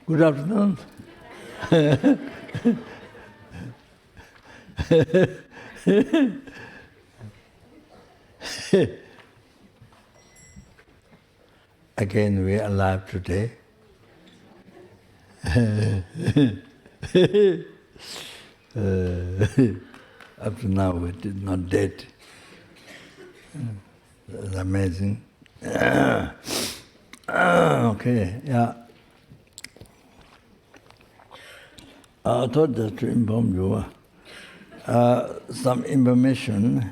Good afternoon. Again, we are alive today. Up to now, we did not dead. That's amazing. Okay, yeah. I thought just to inform you some information.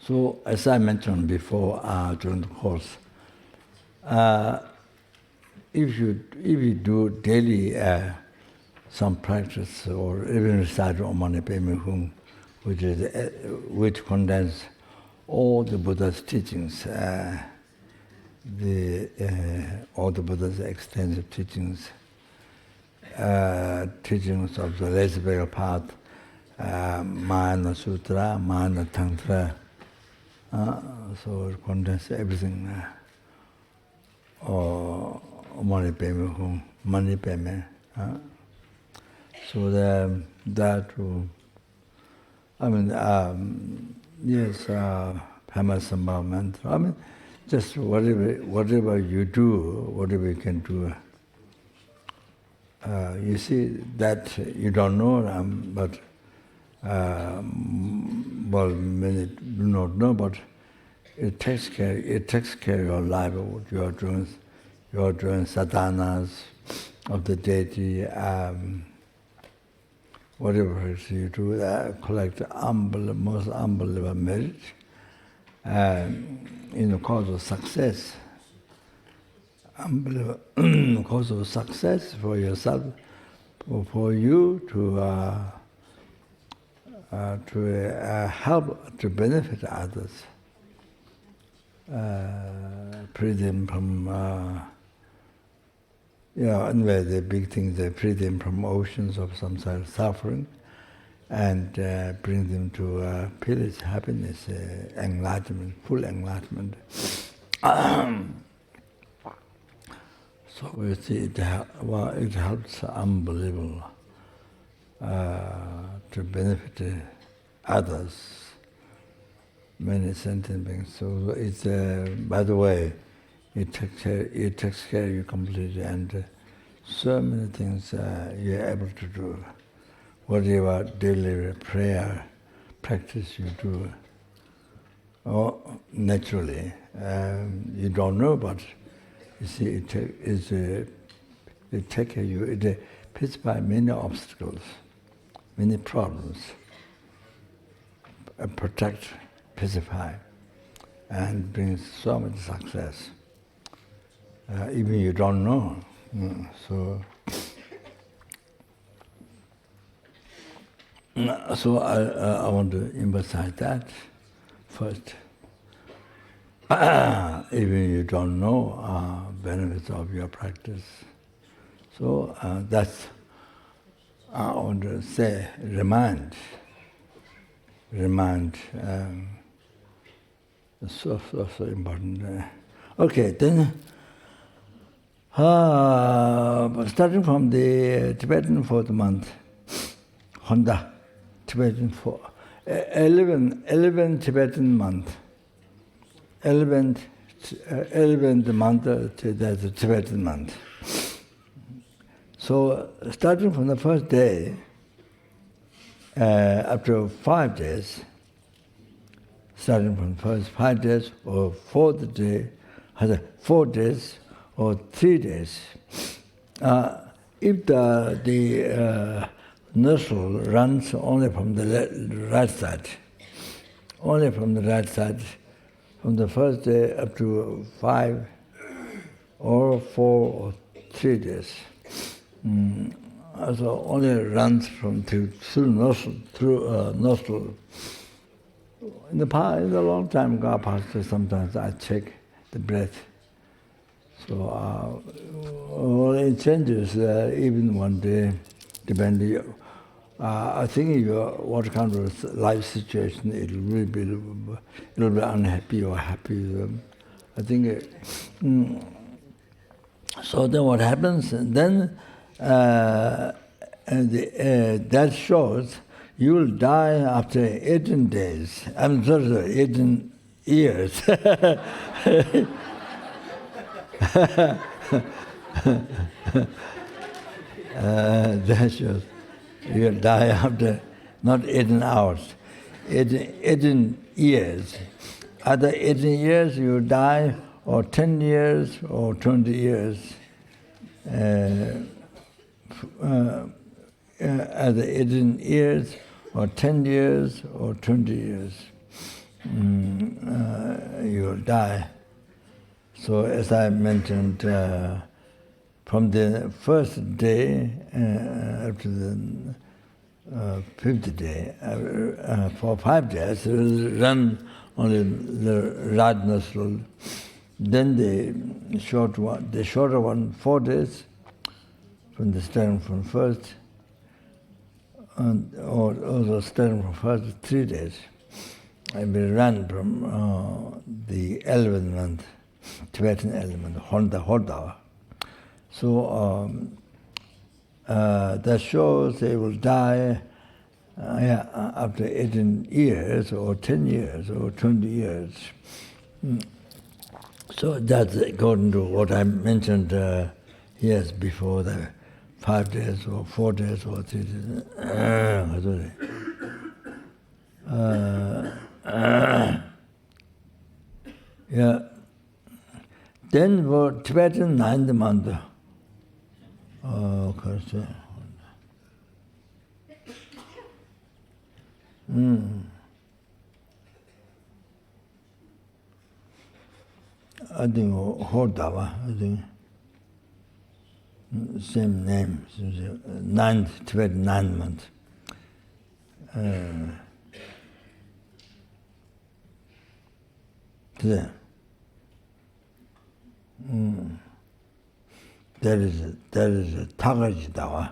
So, as I mentioned before during the course, if you do daily some practice or even recite Om Mani Padme Hum, which contains all the Buddha's teachings, all the Buddha's extensive teachings, teachings of the Lesbian path, Mahayana Sutra, Mahayana Tantra, so it contains everything. Or Mani Padme Hum, Mani Padme. So that, yes, Pamasambhava mantra. Just whatever you do, whatever you can do. You see that you don't know, but well, many do not know, but it takes care of your livelihood. You are doing sadhanas of the deity, whatever it is you do, collect most unbelievable merit in the cause of success. Unbelievable cause of success for yourself, for you to help to benefit others. Free them from, anyway, the big thing is free them from oceans of samsara suffering and bring them to peace, happiness, enlightenment, full enlightenment. So we see it helps unbelievable to benefit others. Many sentient beings. So it's, by the way, it takes care of you completely, and so many things you're able to do. Whatever daily prayer practice you do, or naturally, you don't know, but you see, it takes care of you. It purifies many obstacles, many problems, protect, pacify, and brings so much success. Even you don't know. So I want to emphasize that first. Even you don't know benefits of your practice. So that's, I want to say, remind. So important. Okay, then starting from the Tibetan 4th month, Honda, Tibetan 11 Tibetan month, 11th month, that's the Tibetan month. So starting from the first day, up to 5 days, starting from the first 5 days or 4th day, 4 days or 3 days, if the nostril runs only from the right side, from the first day up to 5 or 4 or 3 days. So only runs through nostril in the past, in a long time ago, sometimes I check the breath. So it changes even one day, depending. I think what kind of life situation it'll be unhappy or happy. I think. So then what happens? Then that shows you will die after 18 days. I'm sorry, 18 years. That shows you will die after not 18 hours, 18 years. After 18 years you die, or 10 years, or 20 years. After 18 years, or 10 years, or 20 years, you will die. So as I mentioned, from the first day up to the fifth day, for 5 days, run only the right nostril. Then the shorter one, 4 days, starting from first, or also starting from first 3 days. I will run from the 11th month, Tibetan element, Honda. So that shows they will die after 18 years, or 10 years, or 20 years. So that's according to what I mentioned years before, the 5 days, or 4 days, or 3 days. Yeah. Then for Tibetan 9th month. I think Hodava, I think same name, Tibetan 9th month. There is a Tagajidawa.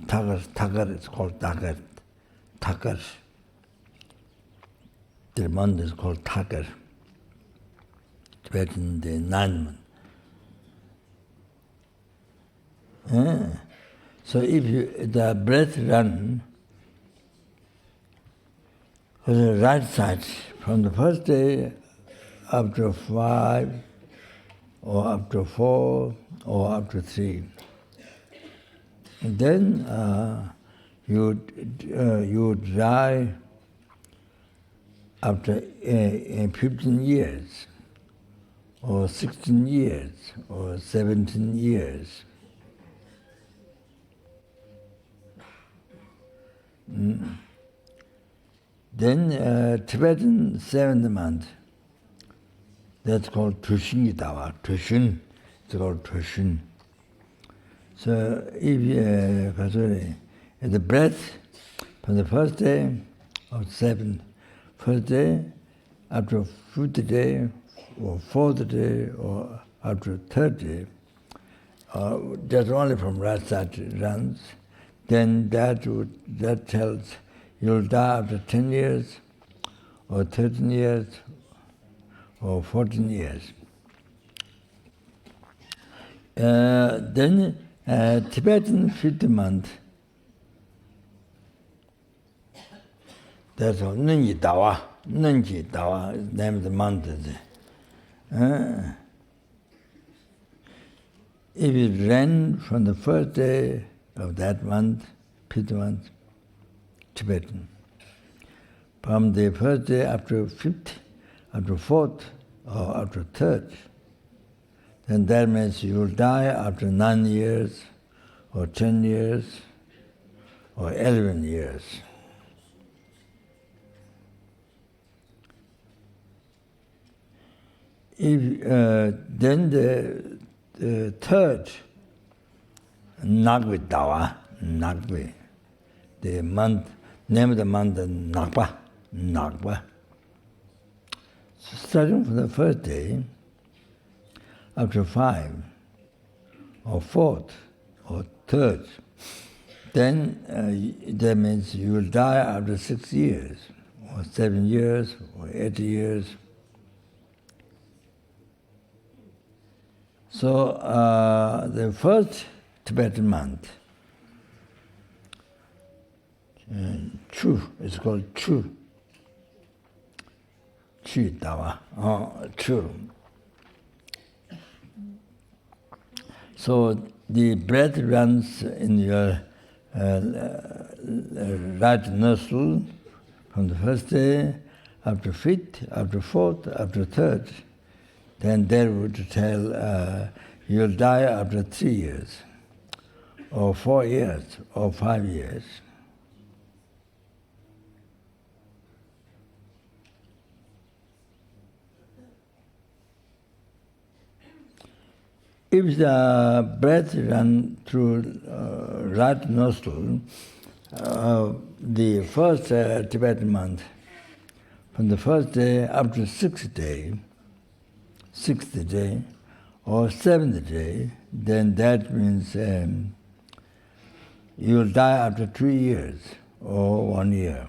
Tagar is called Tagar. Tagar. The month is called Tagar. Tibetan, the 9th month. So if the breath run on the right side from the first day up to 5, or up to 4, or up to 3. And then you die after 15 years, or 16 years, or 17 years. Then Tibetan 7th month, that's called Tushingidawa. Tushin, it's called Tushin. So if the breath from the first day of 7th, first day, after 5th day, or 4th day, or after 3rd day, that's only from right side runs, then that tells you'll die after 10 years, or 13 years, or 14 years. Then Tibetan 5th month, that's all, Nunji Dawa is named the month. If it ran from the first day of that month, 5th month, Tibetan, from the first day up to 5th, up to 4th, or up to 3rd, then that means you will die after 9 years, or 10 years, or 11 years. If then the 3rd, Nagvi Dawa, Nagvi, the month, name of the month Nagpa, Nagpa. So starting from the first day, up to 5, or 4th, or 3rd, then that means you will die after 6 years, or 7 years, or 8 years. So the first Tibetan month, Chu, it's called Chu. Chu Dawa, Chu. So the breath runs in your right nostril from the first day, up to 5th, up to 4th, up to 3rd. Then they would tell you'll die after 3 years, or 4 years, or 5 years. If the breath runs through right nostril, the first Tibetan month, from the first day up to 6th day, or 7th day, then that means you'll die after 3 years or 1 year.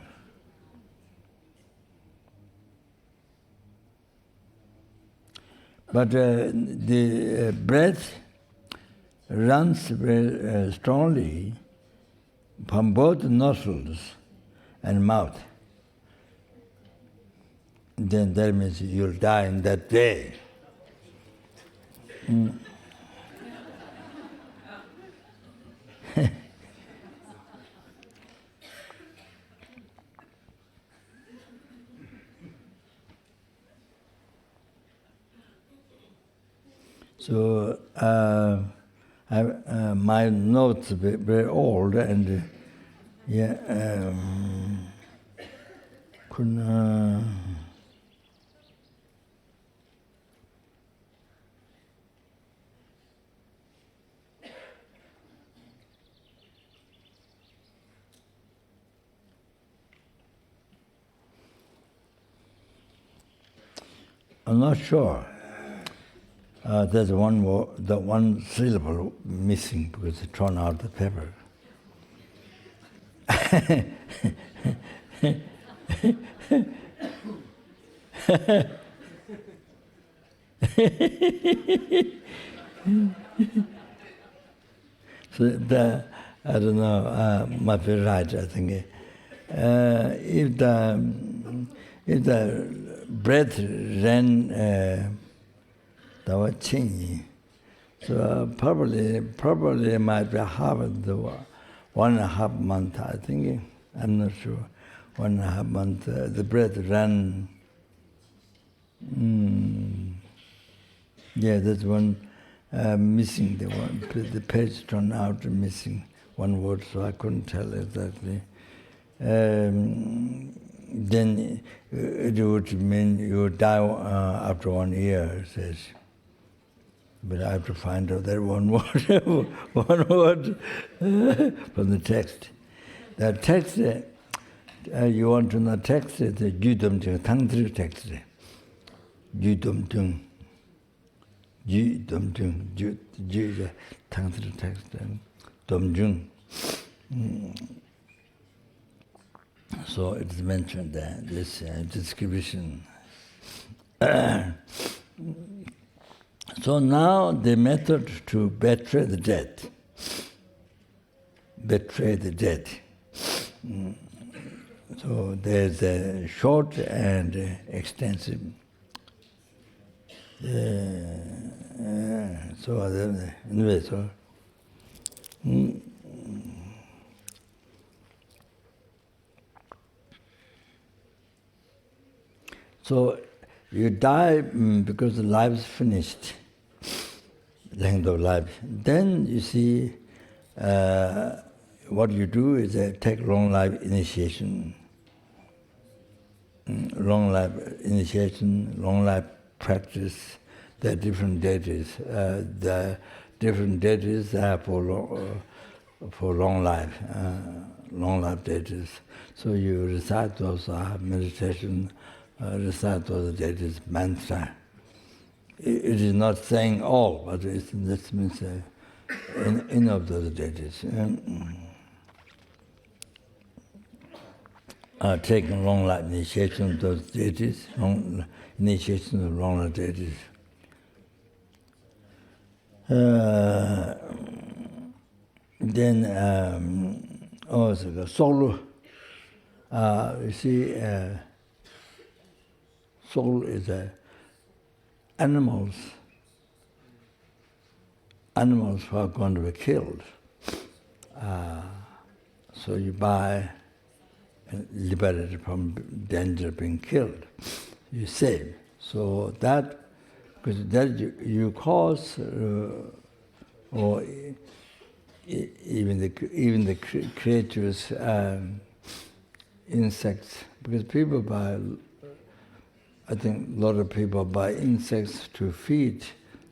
But the breath runs very strongly from both nostrils and mouth. Then that means you'll die in that day. So my notes are very old, and I'm not sure. There's one syllable missing because it torn out the paper. So I don't know, might be right, I think. If the breath ran so probably might be half the 1.5 month, I think. I'm not sure. 1.5 month, the breath ran. Yeah, there's one missing. The page turned out missing one word, so I couldn't tell exactly. Then it would mean you die after 1 year, it says. But I have to find out that one word, one word from the text. The text, you want to know text, it's a judum tangtri text. Judum tung. Judum tung. Jud tangtri text. Dum jung. So it's mentioned there, this description. So now the method to betray the dead. Betray the dead. So there's a short and extensive. Anyway, so. So you die because the life is finished, length of life. Then you see what you do is take long life initiation. Long life initiation, long life practice. There are different deities. The different deities are for long life. long life deities. So you recite those meditation, recite those deities mantra. It is not saying all, but this means any of those deities. Taking long life initiation of those deities, initiation of long life deities. Then also the soul. You see, soul is animals. Animals who are going to be killed. So you buy and liberated from danger of being killed. You save. So that, because that you cause, or even the creatures, insects, because people buy, I think a lot of people buy insects to feed,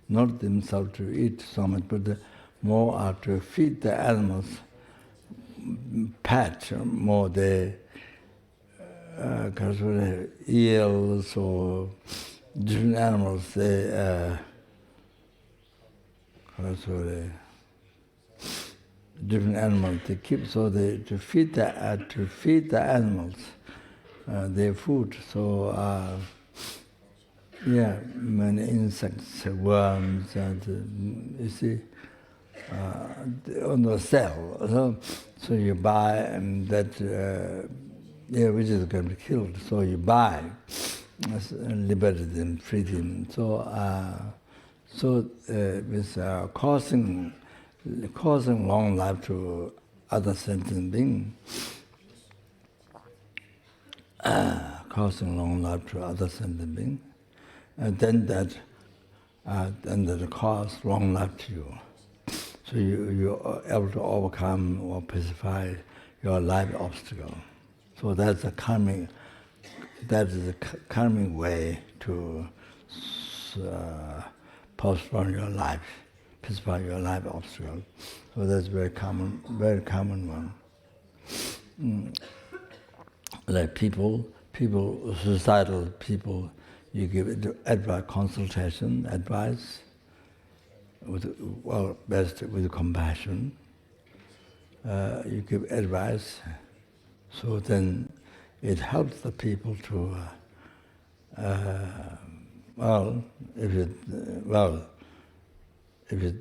not themselves to eat so much, but more are to feed the animals, pet, more the eels or different animals, different animals they keep, so to feed the animals their food. So many insects, worms, and you see on the cell. So you buy that. Which is going to be killed. So you buy, liberate them, free them. So with causing long life to other sentient beings, causing long life to other sentient beings, and then that cause long life to you. So you are able to overcome or pacify your life obstacle. So that's a karmic way to postpone your life, pacify your life obstacle. So that's very common one. Like people, societal people, you give advice, consultation, advice, best with compassion. You give advice. So then it helps the people to, if it's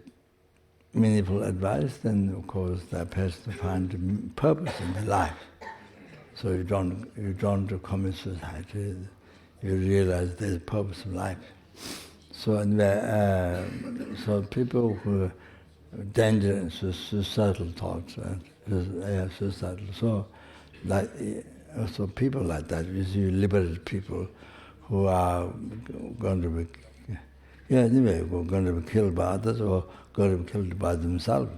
meaningful advice, then of course that person finds purpose in their life. So you don't commit suicide. You realize there's a purpose in life. So so people who danger suicidal thoughts, suicidal. So people like that, you liberate people who are going to be, going to be killed by others or going to be killed by themselves.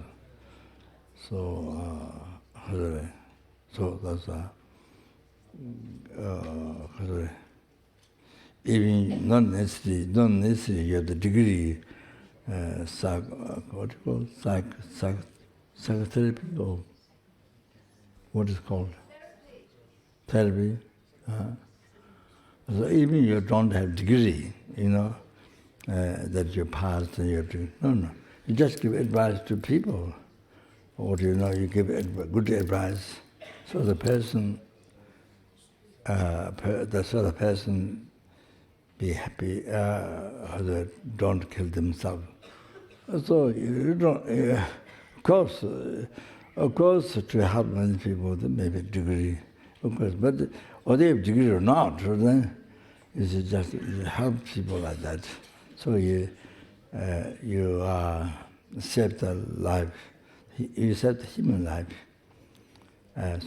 So that's even not necessarily you have the degree, psychotherapy or what is called? Therapy. So even you don't have degree, that you passed and you have to. No. You just give advice to people. Or you give good advice. So the person, be happy, don't kill themselves. So you don't, of course, to help many people, there may be degree, of course, but whether you have degree or not, then it's just help people like that. So you save the life, you save the human life,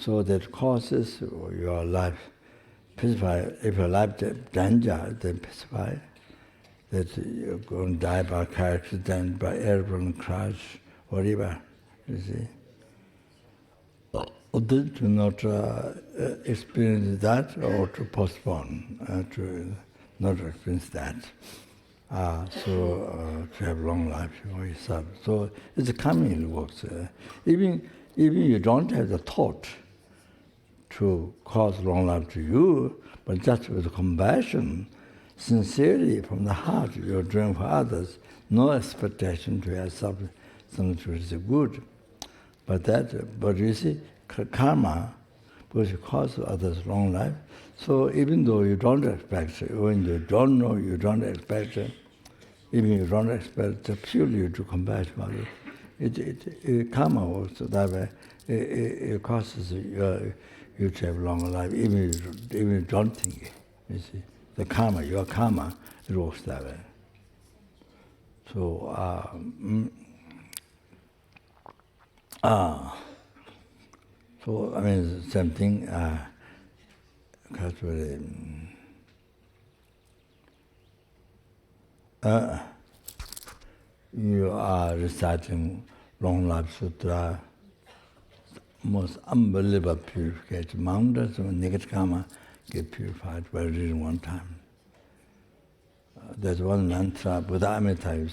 so that causes your life pacify. If your life danger, then pacify. That you're going to die by car accident, by airplane crash, whatever, you see. Or to not experience that, or to postpone, to not experience that. To have long life for yourself. So it's a Karmic works. Even you don't have the thought, to cause long life to you, but just with compassion, sincerely from the heart, you're doing for others, no expectation to yourself something which is good. But you see, karma, because you cause others long life, so even though you don't expect, when you don't know, you don't expect, even you don't expect, purely you do compassion about it, karma works that way. It causes you to have longer life, even you don't think it. You see, the karma, your karma, it works that way. So, so I mean, same thing. You are reciting Long Life Sutra, most unbelievable purification. Mountains of negative karma get purified by reading one time. There's one mantra, Buddha Amrita,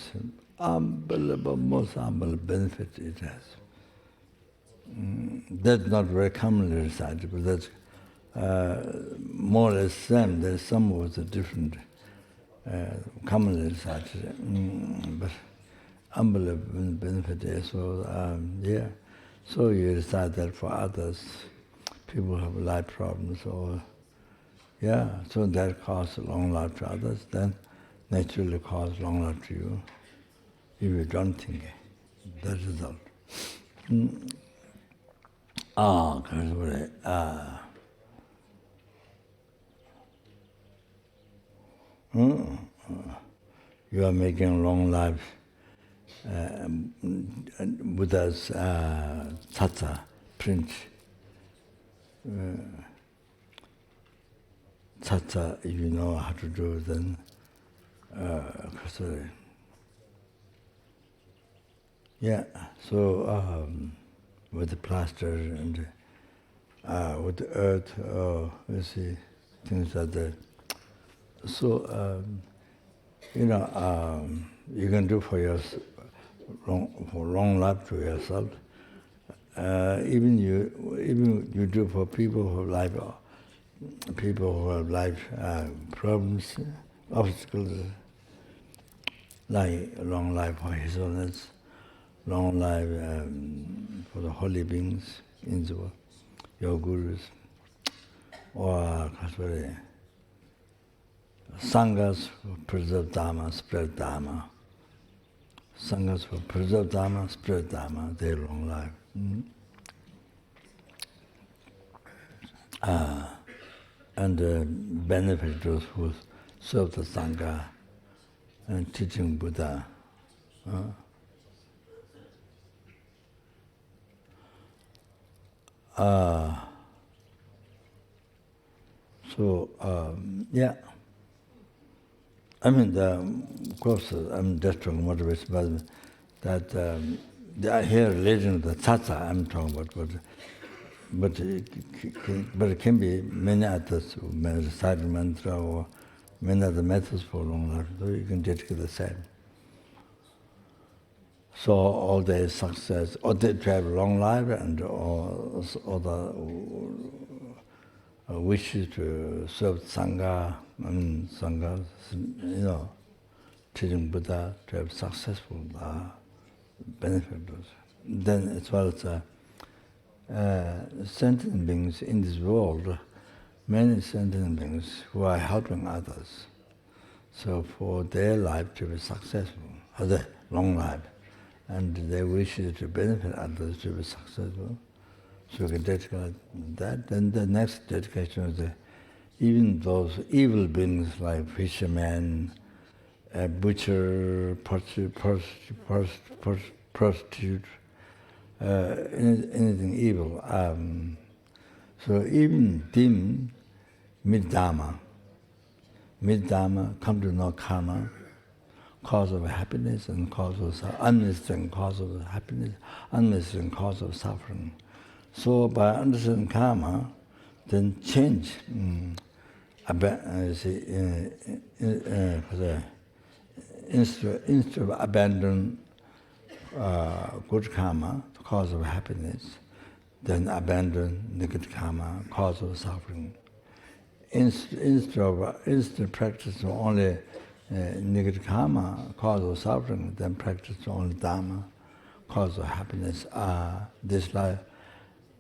unbelievable, most unbelievable benefit it has. That's not very commonly recited, but that's more or less same. There's some words are different, commonly recited, but unbelievable benefit is. So yeah, so you recite that for others, people who have life problems, or yeah, so that causes long life to others, then naturally cause long life to you, if you don't think it. That result. You are making long life Buddha's tsas print. Tsas, if you know how to do, then yeah. So with the plaster and with the earth, you see things like that. So you know, you can do for yourself, for long life to yourself. Even you do for people who have life problems, obstacles, like long life for His Holiness, long life for the holy beings in the world, your gurus, or sanghas who preserve Dharma, spread Dharma. Sanghas who preserve Dharma, spread Dharma, their long life. And benefit those who serve the sangha and teaching Buddha. Yeah. I mean, of course, I'm just talking about this, but that here religion of the tsas I'm talking about, but it can be many others who may recite mantra or many other methods for long life, so you can dedicate the same. So all their success, or they have long life, and all the wishes to serve sangha, sangha, you know, teaching Buddha to have successful benefit. Then as well as sentient beings in this world, many sentient beings who are helping others. So for their life to be successful, or the long life, and they wish to benefit others to be successful, so we can dedicate that. Then the next dedication is even those evil beings like fishermen, butcher, prostitute, anything evil. So even them, mid-dharma, come to know karma, cause of happiness and cause of unnecessary cause of happiness, unnecessary cause of suffering. So by understanding karma, then change. Instead of abandon good karma, the cause of happiness, then abandon negative karma, cause of suffering. Instead of practicing only negative karma, cause of suffering, then practice only dharma, cause of happiness. This life,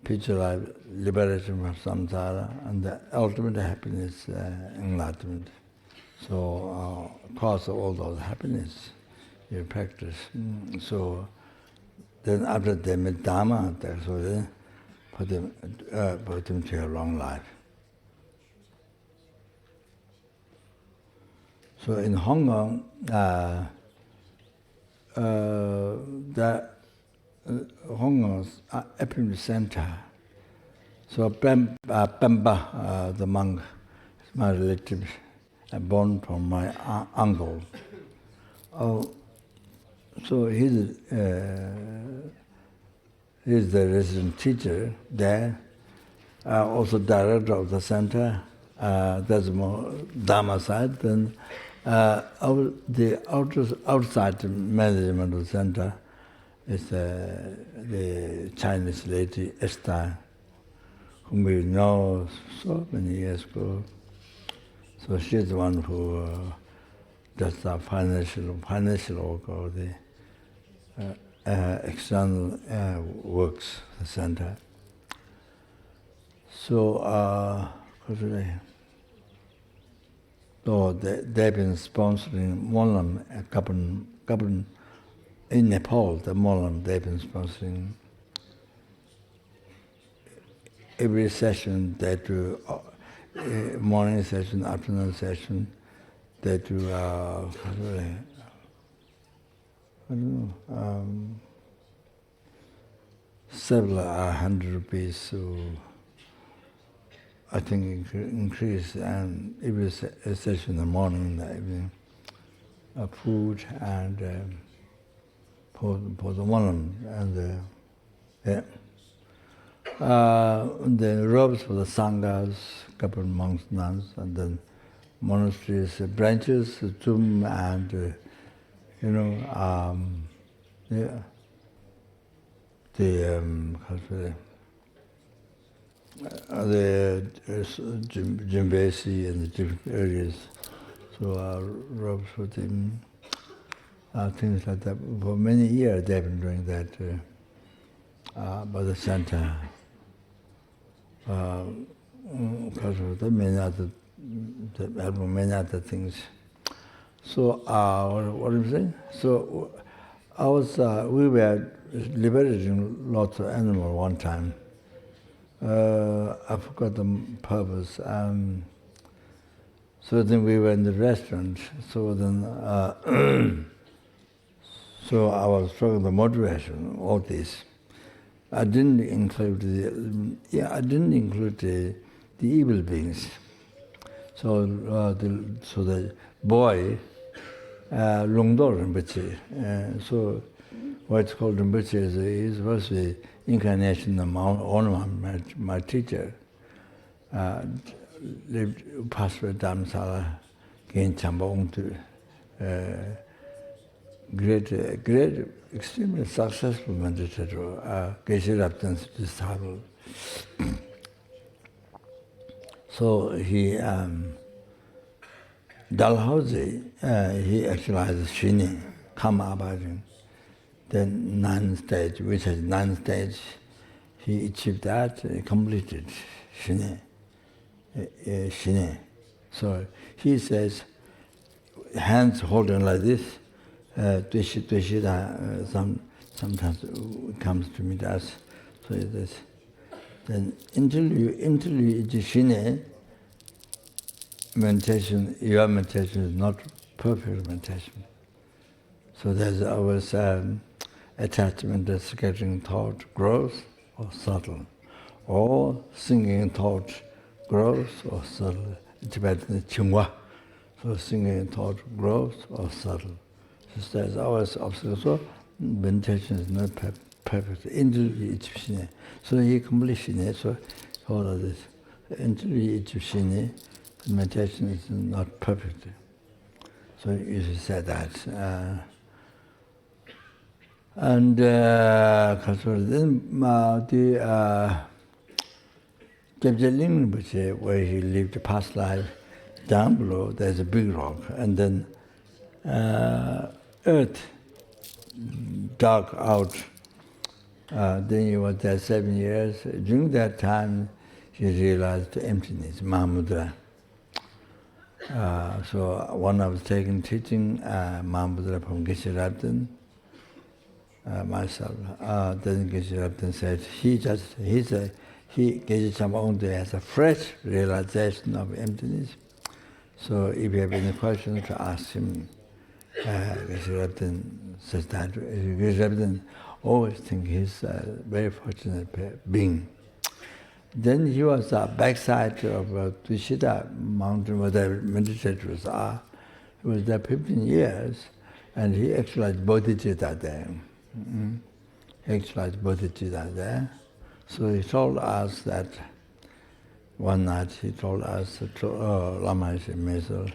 future life, liberation from samsara, and the ultimate happiness, enlightenment. So, cause of all those happiness, you practice. So, then after they meet dharma, so then put them to a long life. So in Hong Kong, Hong Kong's FPMT center. So Pemba, the monk, is my relative, born from my uncle. So he's the resident teacher there, also director of the center. That's more Dharma side. Then the outside management of the center is the Chinese lady Esther, whom we know so many years ago. So she's the one who does the financial work of the external works, the center. So, so they've been sponsoring Molam, Kapan in Nepal, the Molam, they've been sponsoring every session. They do morning session, afternoon session. They do, I don't know, several hundred rupees. So I think increase, and every session in the morning, in the evening, food and for the Molam and the robes for the sanghas, couple of monks, nuns, and then monasteries, branches, tomb, and the Jimbesi and the different areas. So robes for them, things like that. For many years they've been doing that by the center. Because of the many other things. So what am I saying? So we were liberating lots of animals one time. I forgot the purpose. So then we were in the restaurant. So then, so I was talking the moderation, all this. I didn't include the evil beings. So the boy, Longdo Rinpoche. So what's called Rinpoche is was the incarnation of Onam, my teacher. Lived past with samsara, gained Chambong to great, extremely successful meditator, Geshe Raptan's disciple. So he, Dalhousie, he actualized Shini, Karma Abiding. Then 9th stage, which is 9th stage, he achieved that, completed Shini. So he says, hands holding like this, Bodhichitta sometimes comes to meet us. So it is. Then until you Shine, meditation, your meditation is not perfect meditation. So there's always attachment that scattering thought grows or subtle, or singing thought grows or subtle. Tibetan Chingwa. So singing thought grows or subtle. So there's always obstacles. So meditation is not perfect. So he completes so all of this. Until meditation is not perfect. So you should say that. And then the Rinpoche, where he lived the past life, down below there's a big rock, and then earth dug out. Then he was there 7 years. During that time, he realized the emptiness, Mahamudra. So one of taking teaching Mahamudra from Geshe Rabden, myself. Then Geshe Rabden said Geshe Chama only has a fresh realization of emptiness. So if you have any questions to ask him, Geshe Rabden says that. Geshe Rabden always think he's a very fortunate being. Then he was backside of Bodhichitta mountain where the meditators are. He was there 15 years, and he actualized Bodhichitta there. He actualized Bodhichitta there. So he told us that one night he told us, Lama Meso,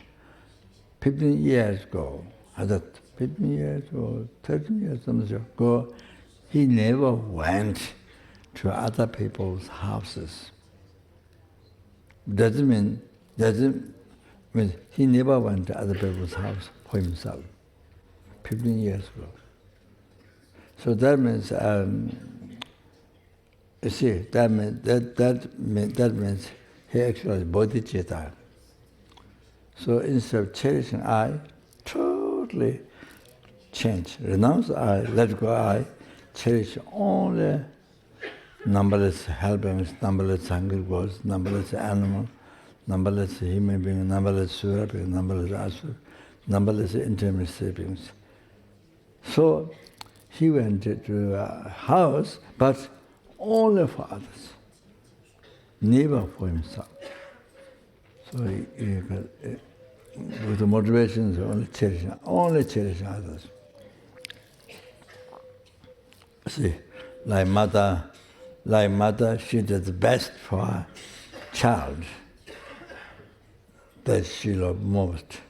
15 years ago, 15 years or 13 years ago, he never went to other people's houses. Doesn't mean he never went to other people's house for himself. 15 years ago. So that means, you see, that means he actually is Bodhichitta. So instead of cherishing I, totally change. Renounce I, let go I, cherish only numberless helpings, numberless hungry ghosts, numberless animal, numberless human being, numberless sura being, numberless asura, numberless intimacy beings. So he went to a house, but only for others, never for himself. So with the motivations only cherishing others. See, like mother, she does the best for her child that she loves most.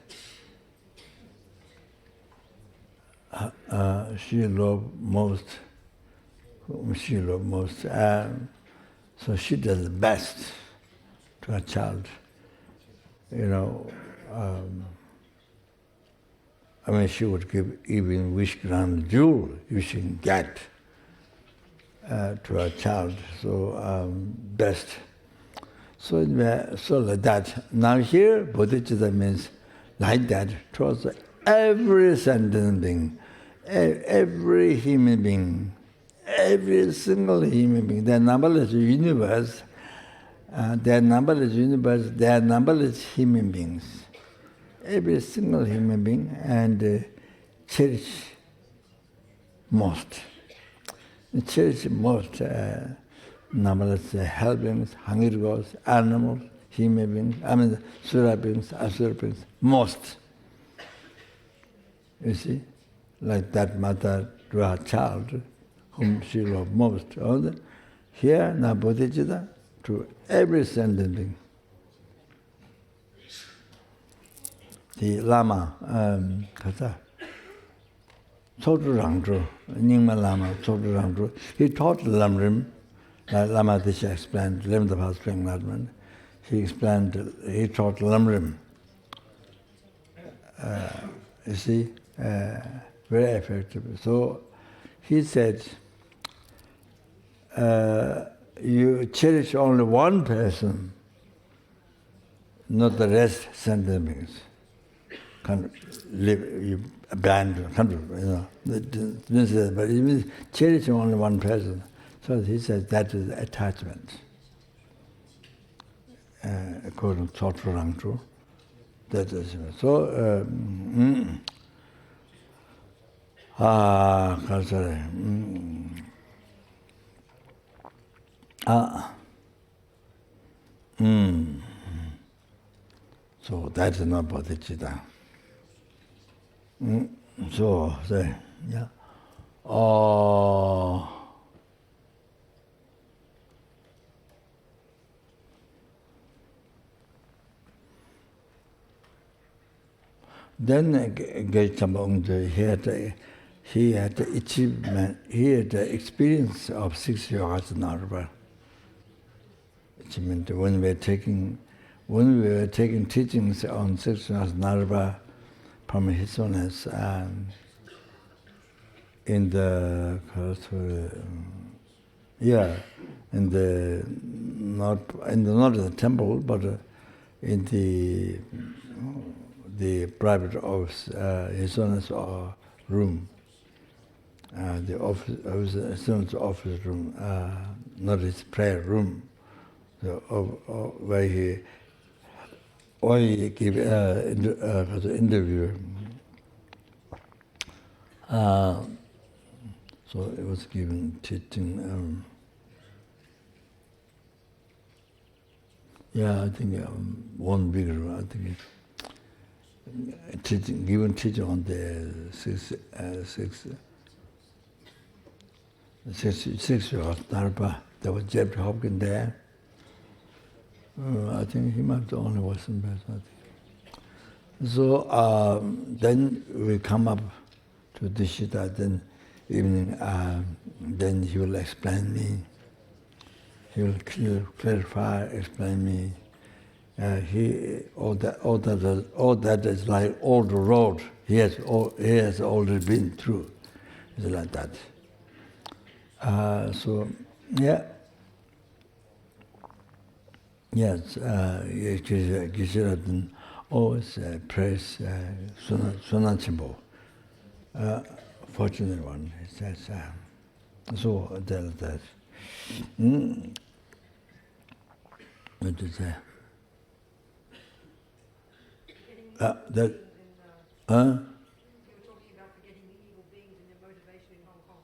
She loves most, whom she loves most. So she does the best to her child. You know, I mean, she would give even wish grand jewel if she can get to her child. So best. So like that. Now here, Bodhichitta means like that towards every sentient being, every human being, every single human being. There are numberless universe. There are numberless human beings. Every single human being, and cherish most. Cherish most numberless helpings, hungry ghosts, animals, human beings, I mean sura beings, asura beings, most. You see, like that mother to her child, whom she loves most. Here, now Bodhichitta, to every sentient being. The Lama, Tsog Rangzhu, Nyingma Lama, Tsog Rangzhu, he taught Lamrim, like Lama Disha explained, 11th House Spring Enlightenment. He taught Lamrim. You see, very effective. So he said, you cherish only one person, not the rest sentient beings. Can't live, you abandon, but it means cherishing only one person. So he says that is attachment. According to Tsog Rangzhu, that is so. So that is not Bodhichitta. So say, yeah. Then Geshe-Chamba he had he had the achievement, he had the experience of 6 yogas narva. Achievement when we were taking teachings on 6 yogas narva from His Holiness in the not of the temple, but in the private office, His Holiness room, the office, His Holiness office room, not his prayer room, where he gave an interview. So it was given teaching. I think one big room. I think given teaching on the six years Narpa. There was Jeb Hopkins there. I think he might be the only Western person. So then we come up to Bodhichitta. Then evening, then he will explain me. He will clarify, explain me. All that is like all the road. He has already been through. It's like that. Yes. Geshe always praise Sunan Chimbo. Fortunate one. He says so. That. What is that? That. You were talking about forgetting the evil beings and their motivation in Hong Kong.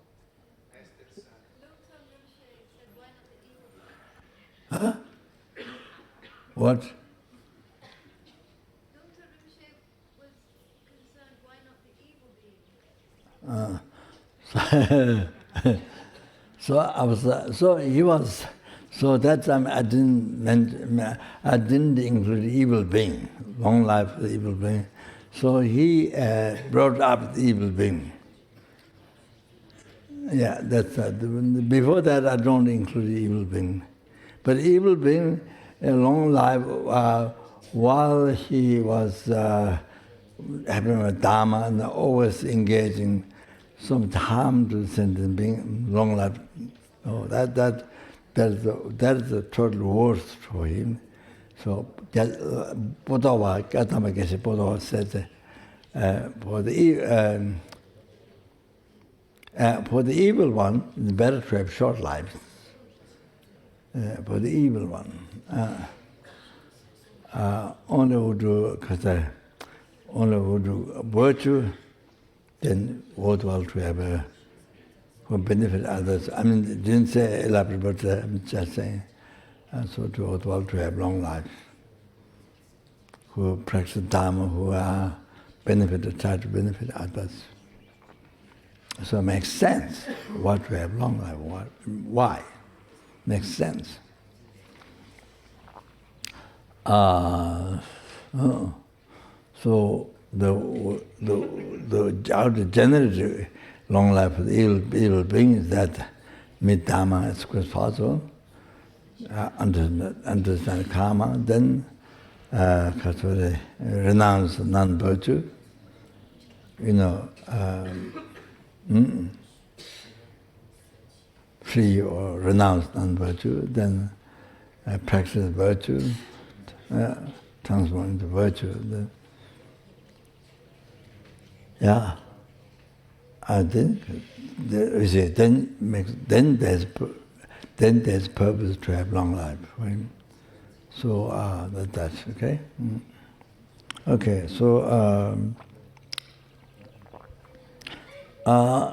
What? Dr. Rinpoche was concerned, why not the evil beings? So he was. So that time I didn't include evil being, long life for the evil being. So he brought up the evil being. Yeah, that's before that I don't include the evil being, but evil being, a long life while he was having a dharma and always engaging some harm to the sentient being, long life. Oh, that is the total worst for him. So Bodhawa, Gautama Geshe Bodhawa said, for the evil one, it's better to have short lives. For the evil one, only who do virtue, then worthwhile to have who benefit others. I mean, it didn't say elaborate, but I'm just saying. So to worthwhile to have long life. Who practice Dharma, who are try to benefit others. So it makes sense what to have long life. Why? Makes sense. So how to generate long life for the evil being is that meet Dharma as quick as possible, understand karma, then renounce non-virtue, free or renounce non-virtue, then practice virtue, transform into virtue. I think then there's purpose to have long life. Right? So that's okay. Okay, so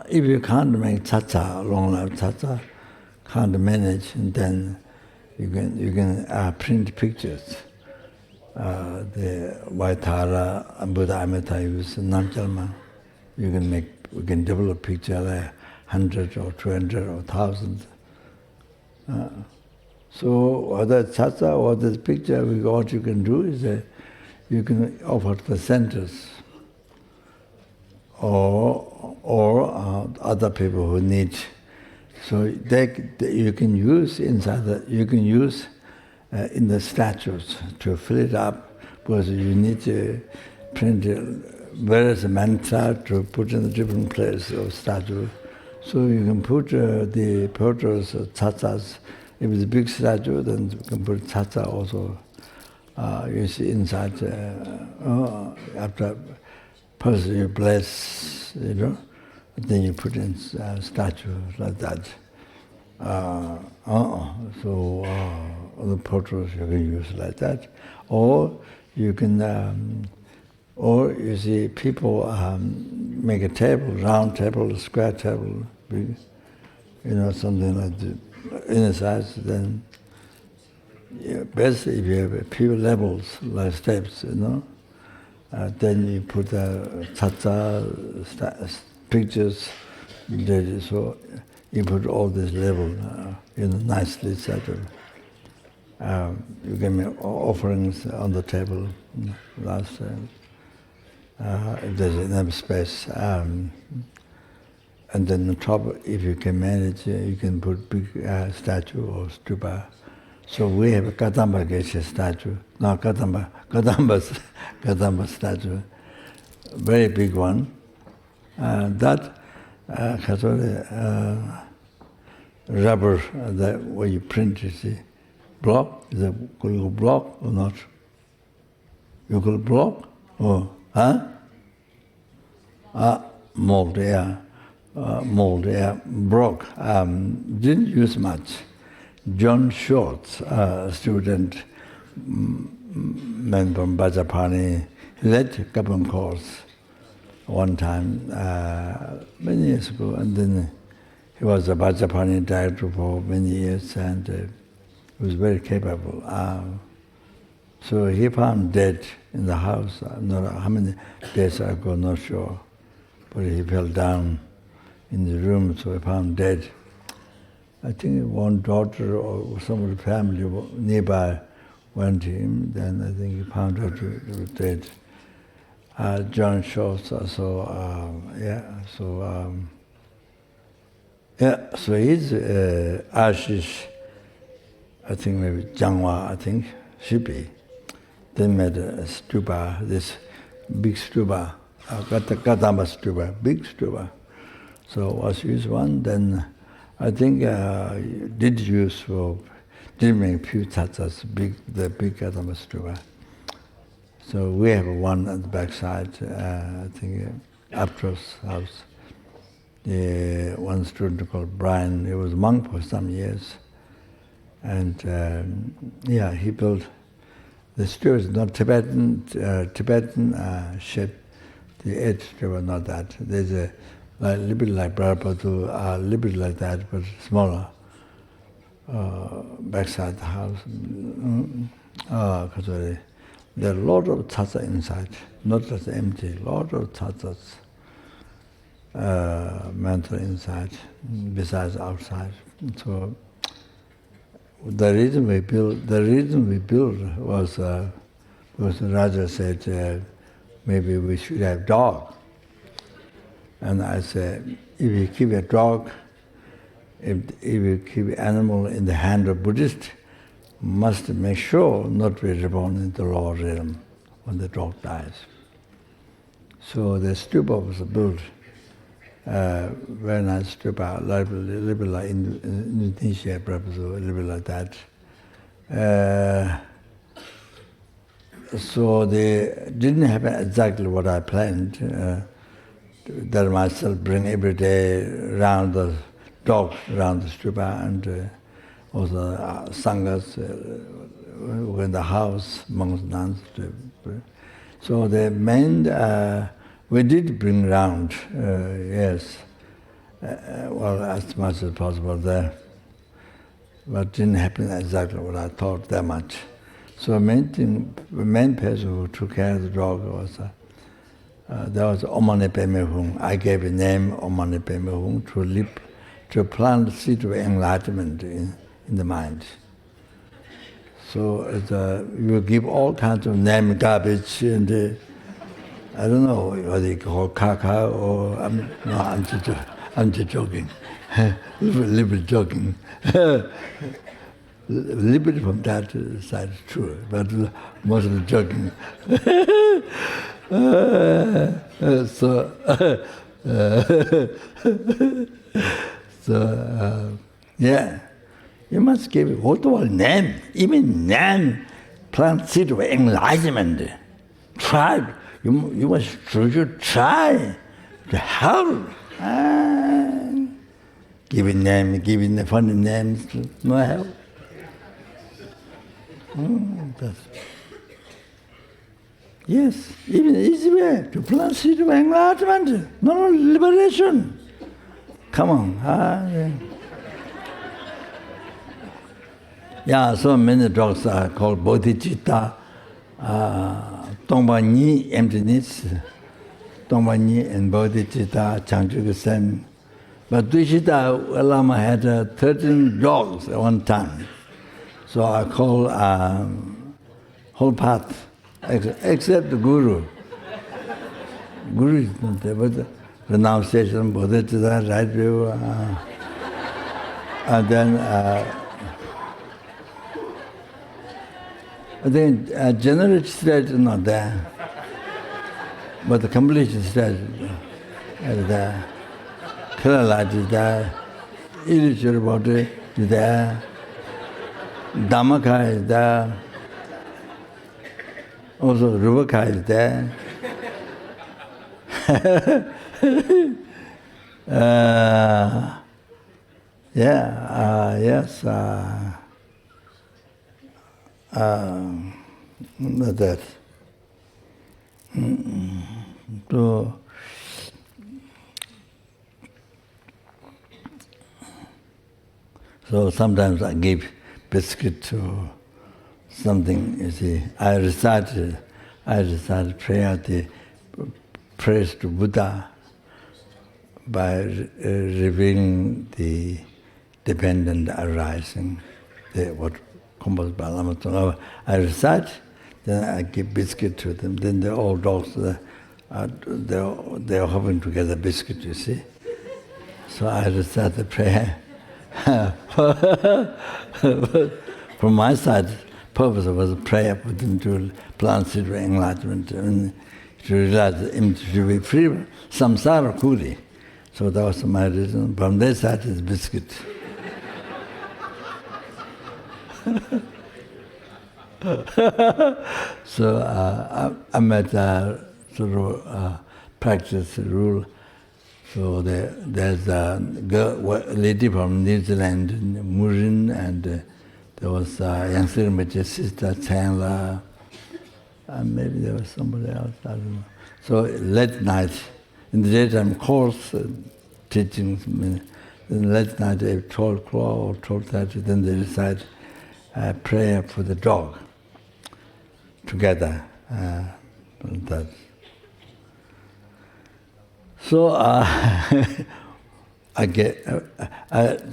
if you can't make tsatsa, long life tsatsa, can't manage, and then you can print pictures. The Vaitara and Buddha Amrita use Namchalma. We can develop picture like 100 or 200 or 1,000. So whether tsatsa or this picture, what you can do is you can offer the centers or other people who need. So you can use inside you can use in the statues to fill it up, because you need to print various mantra to put in the different place of statue. So you can put the photos, tsas. If it's a big statue, then you can put tsasa also. You see inside, after person you bless, then you put in statue like that. So the photos you can use like that, or you can, or you see people make a table, round table, square table, big, something like that, in size. Then best if you have a few levels like steps, then you put pictures. So you put all this level, nicely settled. You can make offerings on the table. Last time, if there's enough space, and then on top, if you can manage, you can put big statue or stupa. So we have a Kadamba Geshe statue. No, Kadamba statue, very big one. That has rubber that where you print, you see, block. Is it called block or not? You call it block? Oh, mold, yeah. Mold, yeah. Broke. Didn't use much. John Shorts, a student, man from Bajapani, he led a couple of course one time, many years ago, and then he was a Vajrasattva director for many years, and he was very capable. So he found dead in the house. I don't know how many days ago, not sure, but he fell down in the room, so he found dead. I think one daughter or some of the family nearby went to him, then I think he found out he was dead. John Schultz also, so his ashes, I think maybe Jianghua, I think, should be. They made a stupa, this big stupa, Kadamba stupa, big stupa. So was used one, then I think did make a few tatsas, the big Kadamba stupa. So we have one at the backside, I think, Aptro's house. One student called Brian, he was a monk for some years. And he built, the stupa is not Tibetan shape, the edge stupa, not that. There's a little bit like Prabhupada, a little bit like that, but smaller, backside the house. There are a lot of tsasa inside, not just empty, a lot of tsasas, mental inside, besides outside. So the reason we built was because Raja said maybe we should have dog. And I said, if you keep a dog, if you keep animal in the hand of Buddhist, must make sure not to be reborn into the lower realm when the dog dies. So the stupa was built, very nice stupa, a little bit like Indonesia, perhaps, a little bit like that. So they didn't happen exactly what I planned. That I myself bring every day around the dog around the stupa, and also sanghas were in the house, monks, nuns. So the main, we did bring round, yes, as much as possible there, but didn't happen exactly what I thought that much. So the main person who took care of the dog was there was Omane Peme Hung. I gave a name, Omane Peme Hung, to plant the seed of enlightenment in the mind. So you give all kinds of name garbage, and I don't know what they call kaka or I'm just joking. little bit joking. Little bit from that side is true, but most of the joking. Yeah, you must give it whatever name, even name, plant seed of enlightenment. Try, you must try to help. Giving name, giving the funny names, no help. Yes, even easy way to plant seed of enlightenment, not liberation. Come on. Yeah, so many dogs are called Bodhichitta, Tongpa emptiness, Tongpa and Bodhichitta, Changchuka Sen. But Bodhichitta Lama had 13 dogs at one time. So I call whole path, except the Guru. Guru is not there, but renunciation, Bodhichitta, right view, and then general stage is not there, but the complete stage is there. Kerala is there, illusory body is there, Dhammaka is there, also Rupaka is there. Yes. That. So sometimes I give biscuit to something, you see. I recited prayer, the praise to Buddha by revealing the dependent arising, what composed by Lama Tsongkhapa. I recite, then I give biscuit to them. Then the old dogs, they're hopping together biscuit, you see. So I recite the prayer. From my side, purpose was a prayer for them to plant seed of enlightenment and to realize to be free, samsara kuli. So that was my reason. From their side is biscuit. So I met sort of practice rule. So there's a lady from New Zealand, Murin, and there was Yangsir Rinpoche's sister, Chandler, and maybe there was somebody else, I don't know. So late night, in the daytime course, teachings, then late night at 12 o'clock or 12:30, then they recite prayer for the dog together. That. So I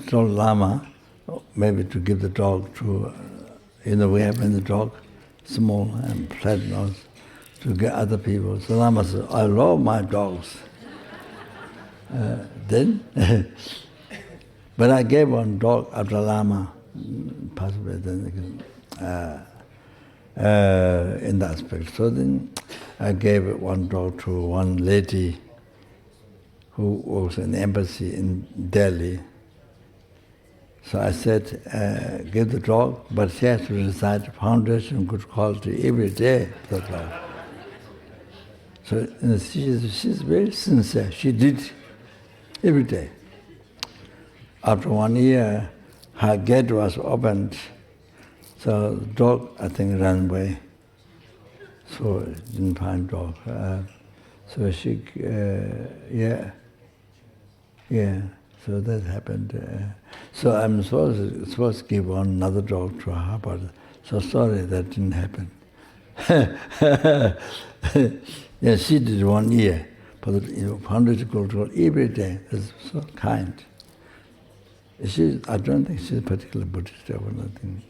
told Lama maybe to give the dog to, we have in the dog, small and flat nose, to get other people. So Lama said, I love my dogs. But I gave one dog after Lama, possibly then in that aspect. So then I gave one dog to one lady who was in the embassy in Delhi. So I said, give the dog, but she has to recite foundation good quality every day. So she's very sincere. She did every day. After 1 year, her gate was opened. So the dog, I think, ran away. So didn't find dog. So she, so that happened. So I'm supposed to give another dog to her, but so sorry that didn't happen. Yeah, she did 1 year, but foundation control every day. That's so kind. I don't think she's a particular Buddhist or nothing,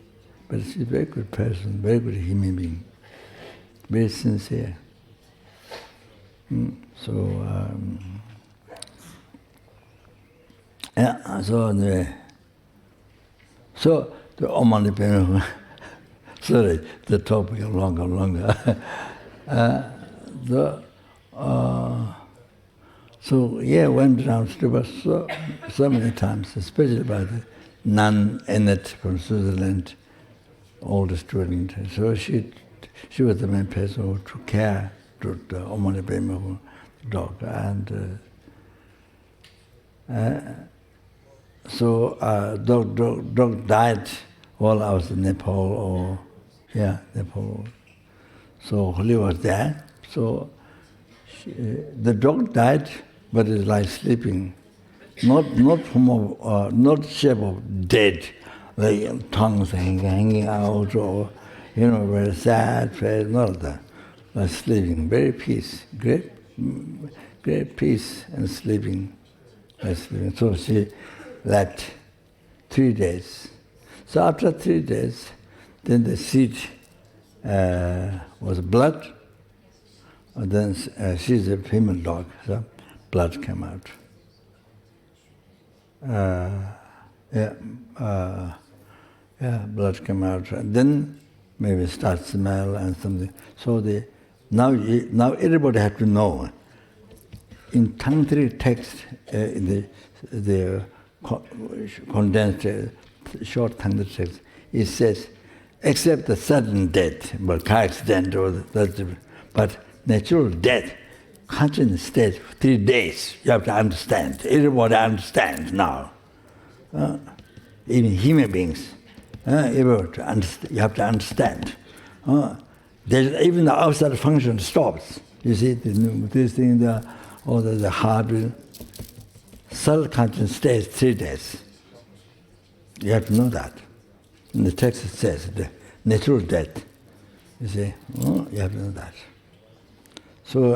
but she's a very good person, very good human being, very sincere. So, yeah, so anyway, so the Omani sorry, the topic is longer. So yeah, went down to so many times, especially by the nun Annette from Switzerland, older student. So she was the main person who took care to the Omani Bema dog. And so dog died while I was in Nepal, Nepal. So Holly was there. So the dog died, but it's like sleeping, not shape of dead, like tongues hanging out, or very sad face, not that. Like sleeping, very peace, great peace and sleeping. So she left 3 days. So after 3 days, then the seed was blood. And then she's a female dog, so blood came out. Blood came out. And then maybe start smell and something. So now everybody has to know. In Tantric text, in the condensed short Tantric text, it says, except the sudden death, but car accident but natural death, consciousness stays for 3 days. You have to understand. Everybody understands now. Even human beings, you have to understand. Even the outside function stops. You see, this thing, the heart, self-conscious stays 3 days. You have to know that. In the text it says, the natural death. You see, you have to know that. So,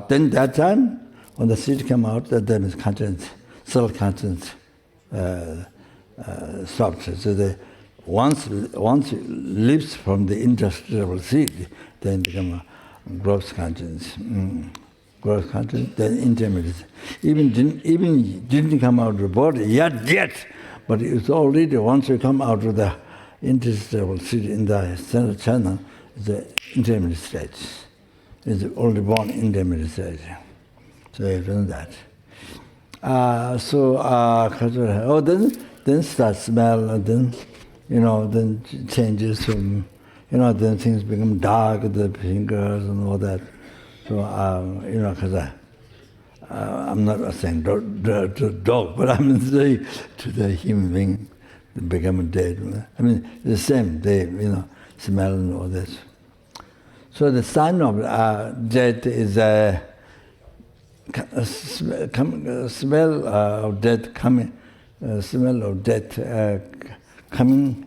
then that time, when the seed came out, then is conscience, self-conscience stopped. So once it leaves from the industrial seed, then become a gross conscience. Gross conscience, then intermediate. Even didn't come out of the body yet, but it's already, once you come out of the interstitial seed in the central channel, the intermediate stage. It's only born intermediate stage. So you've done that. Then start smell, and then, then changes from, then things become dark, the fingers and all that. So, because I'm not saying dog, but I'm saying to the human being, they become dead. I mean, the same, they, smell and all this. So the sign of death is smell of death coming, smell of death coming,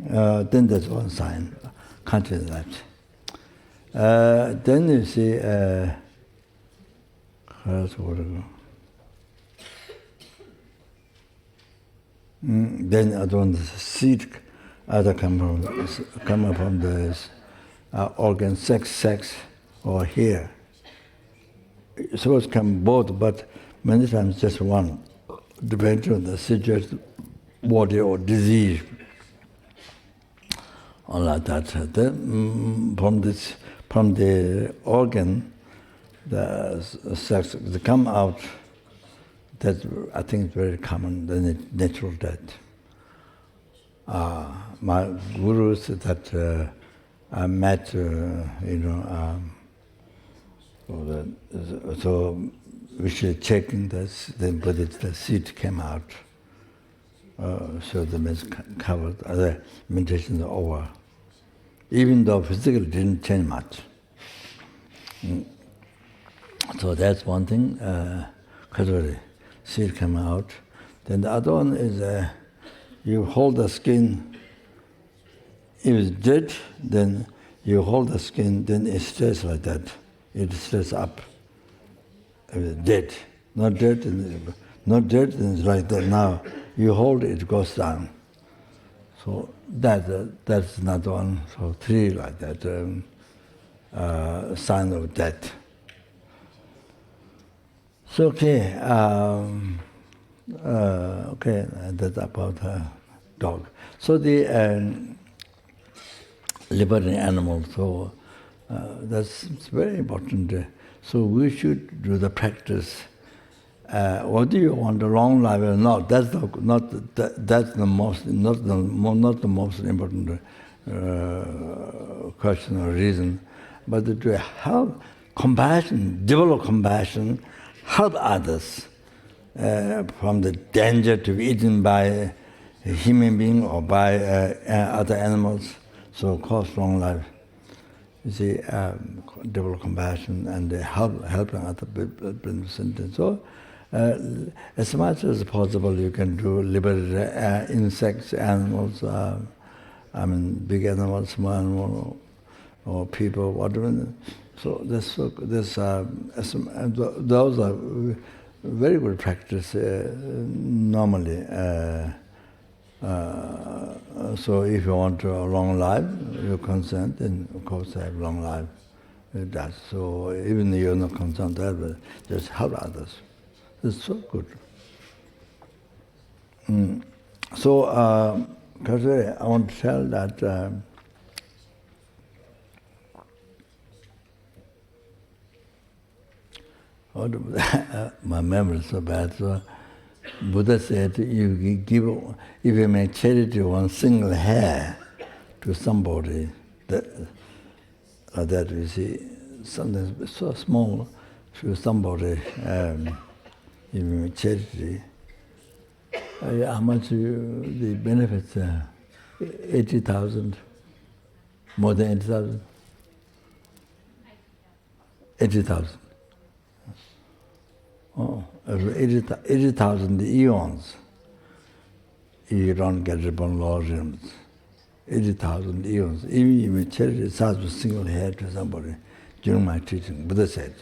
then that's one sign, conscious of that. Then you see, then the seed either come from the organ, sex, or hair. It's supposed to come both, but many times just one, depending on the situation, body or disease, or like that. Then from the organ, the sex they come out. That I think is very common, the natural death. My gurus that I met, so we should checking this, then whether the seed came out. So the mess covered, other meditations are over. Even though physically didn't change much. So that's one thing, because seed come out. Then the other one is you hold the skin. If it's dead, then you hold the skin, then it stays like that. It stays up. If it's dead. Not dead, then it's like that now. You hold it, it goes down. So that's another one. So 3 like that, sign of death. So okay, that's about dog. So the liberating animals, so that's very important. So we should do the practice. Whether you want a long life or not, that's the most important question or reason. But to have compassion, develop compassion, help others from the danger to be eaten by a human being or by other animals. So cause long life. You see, develop compassion and helping other people. So, as much as possible, you can do liberate insects, animals. Big animals, small animals, or people, whatever. So those are very good practice normally. So if you want a long life, you consent, then of course have long life. That's so even if you're not concerned that, but just help others. It's so good. So, I want to tell that my memory is so bad. So Buddha said, if you make charity one single hair to somebody, that you see something so small to somebody, if you make charity, how much the benefits? 80,000, more than 80,000. 80,000. Oh, 80,000 eons. You don't get reborn law realms. 80,000 eons. Even if you charity starts with single hair to somebody, during my teaching, Buddha said,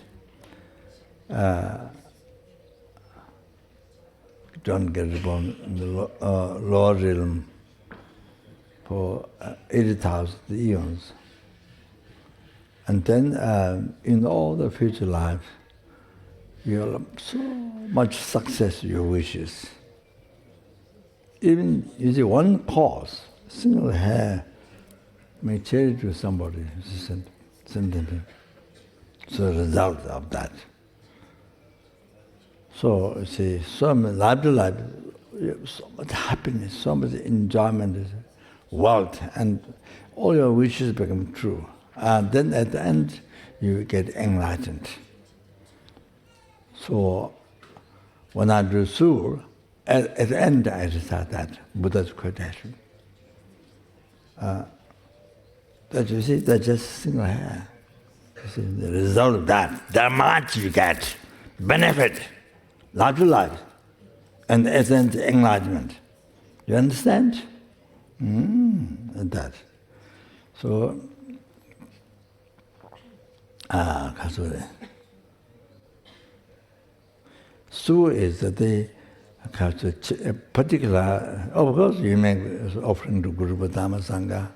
don't get reborn in the law realm for 80,000 eons. And then in all the future lives, you'll have so much success your wishes. Even, you see, one cause, single hair, may charity to somebody, sentient. So the result of that. So, you see, so much, life to life, so much happiness, so much enjoyment, wealth, and all your wishes become true. And then at the end, you get enlightened. So, when I do sur, at the end I recite that, Buddha's quotation. That you see, that's just single hair. You see, the result of that much you get, benefit, life to life, and at the end, enlightenment. You understand? That. So, Kasuri. Su is the particular, of course you make offering to Guru Dhamma Sangha.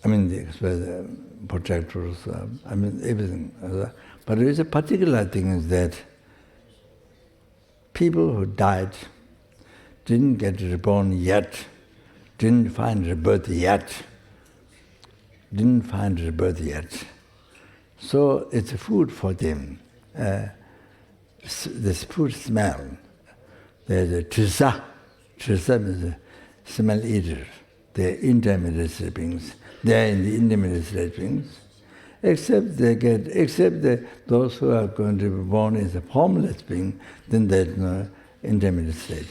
I mean, the protectors, everything. But there is a particular thing is that people who died didn't get reborn yet, didn't find rebirth yet. So it's food for them. This food smell. There's a tsas. Tsas is a smell eater. They're intermediate sleepings. They're in the intermediate sleepings. Except those who are going to be born as a formless being, then there's no intermediate stage.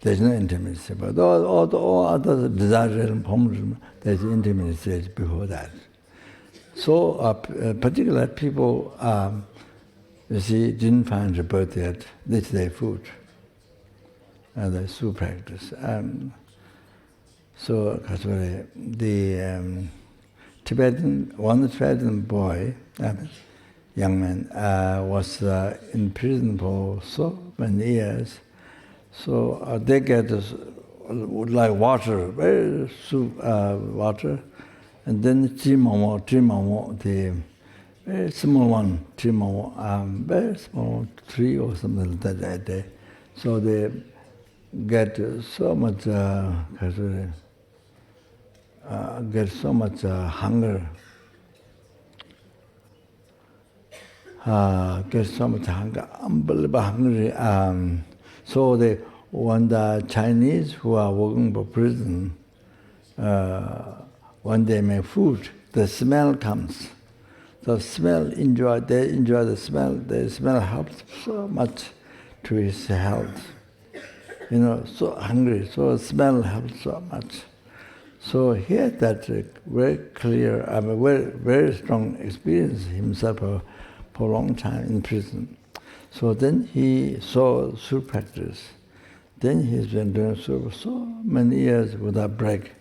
There's no intermediate stage. But all other desire realm, formless realm, there's an intermediate stage before that. So particular people, you see, didn't find rebirth yet. That's their food. And they still practice. So, the one Tibetan boy, young man, was in prison for so many years. So they get this, like water, very water, and then tree, the very small one, very small tree or something like that. So they get so much, hunger. Get so much hunger, unbelievable hungry. So when the Chinese who are working for prison, when they make food, the smell comes. The smell, they enjoy the smell. The smell helps so much to his health. So hungry, so smell helps so much. So he had that very clear, very, very strong experience himself for a long time in prison. So then he saw Sutra practice. Then he's been doing Sutra for so many years without break.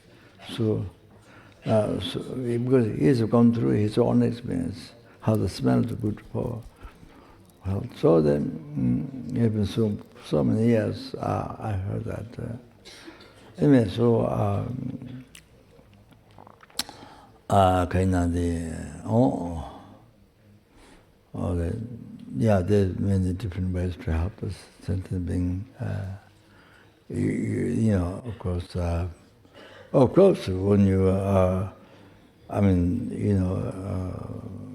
Because he's gone through his own experience, how the smell is good for health. So then, even so many years, I heard that. Anyway, so kind of there's many different ways to help us sentient being. Of course, when you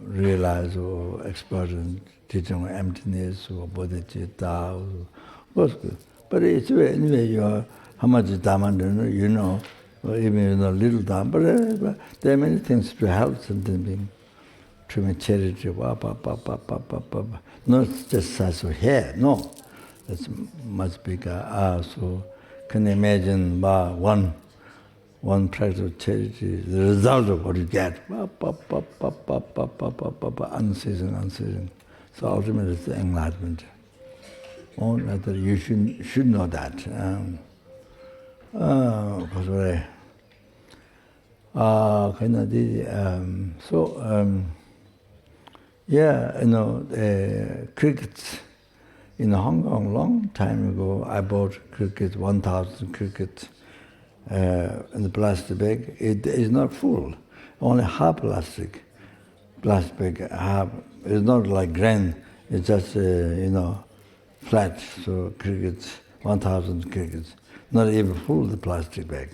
realize or experience teaching on emptiness or Bodhichitta, of course good. But it's anyway, how much Dhamma or even little Dhamma, but there are many things to help sentient being. To make charity, not just size of hair, no. It's much bigger. So can you imagine one practice of charity, the result of what you get, unceasing. So ultimately it's the enlightenment. You should know that. Crickets. In Hong Kong, long time ago, I bought crickets, 1,000 crickets in the plastic bag. It is not full, only half plastic. Plastic bag, half. It's not like grain, it's just, flat. So crickets, 1,000 crickets, not even full, the plastic bag.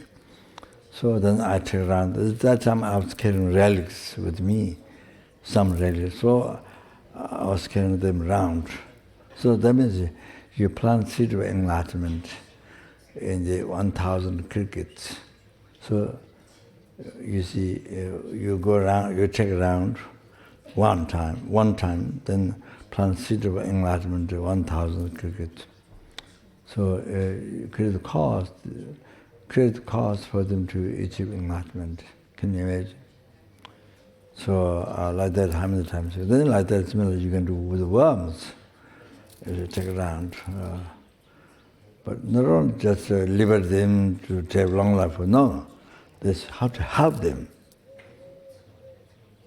So then I took around. At that time I was carrying relics with me, some relics. So I was carrying them around. So that means you plant seed of enlightenment in the 1,000 crickets. So you see, you go around, you take around one time, then plant seed of enlightenment to 1,000 crickets. So create cause for them to achieve enlightenment. Can you imagine? So like that, how many times? Then like that, similarly you can do with the worms. You take around. But not only just liberate them to have long life, no. That's how to help them.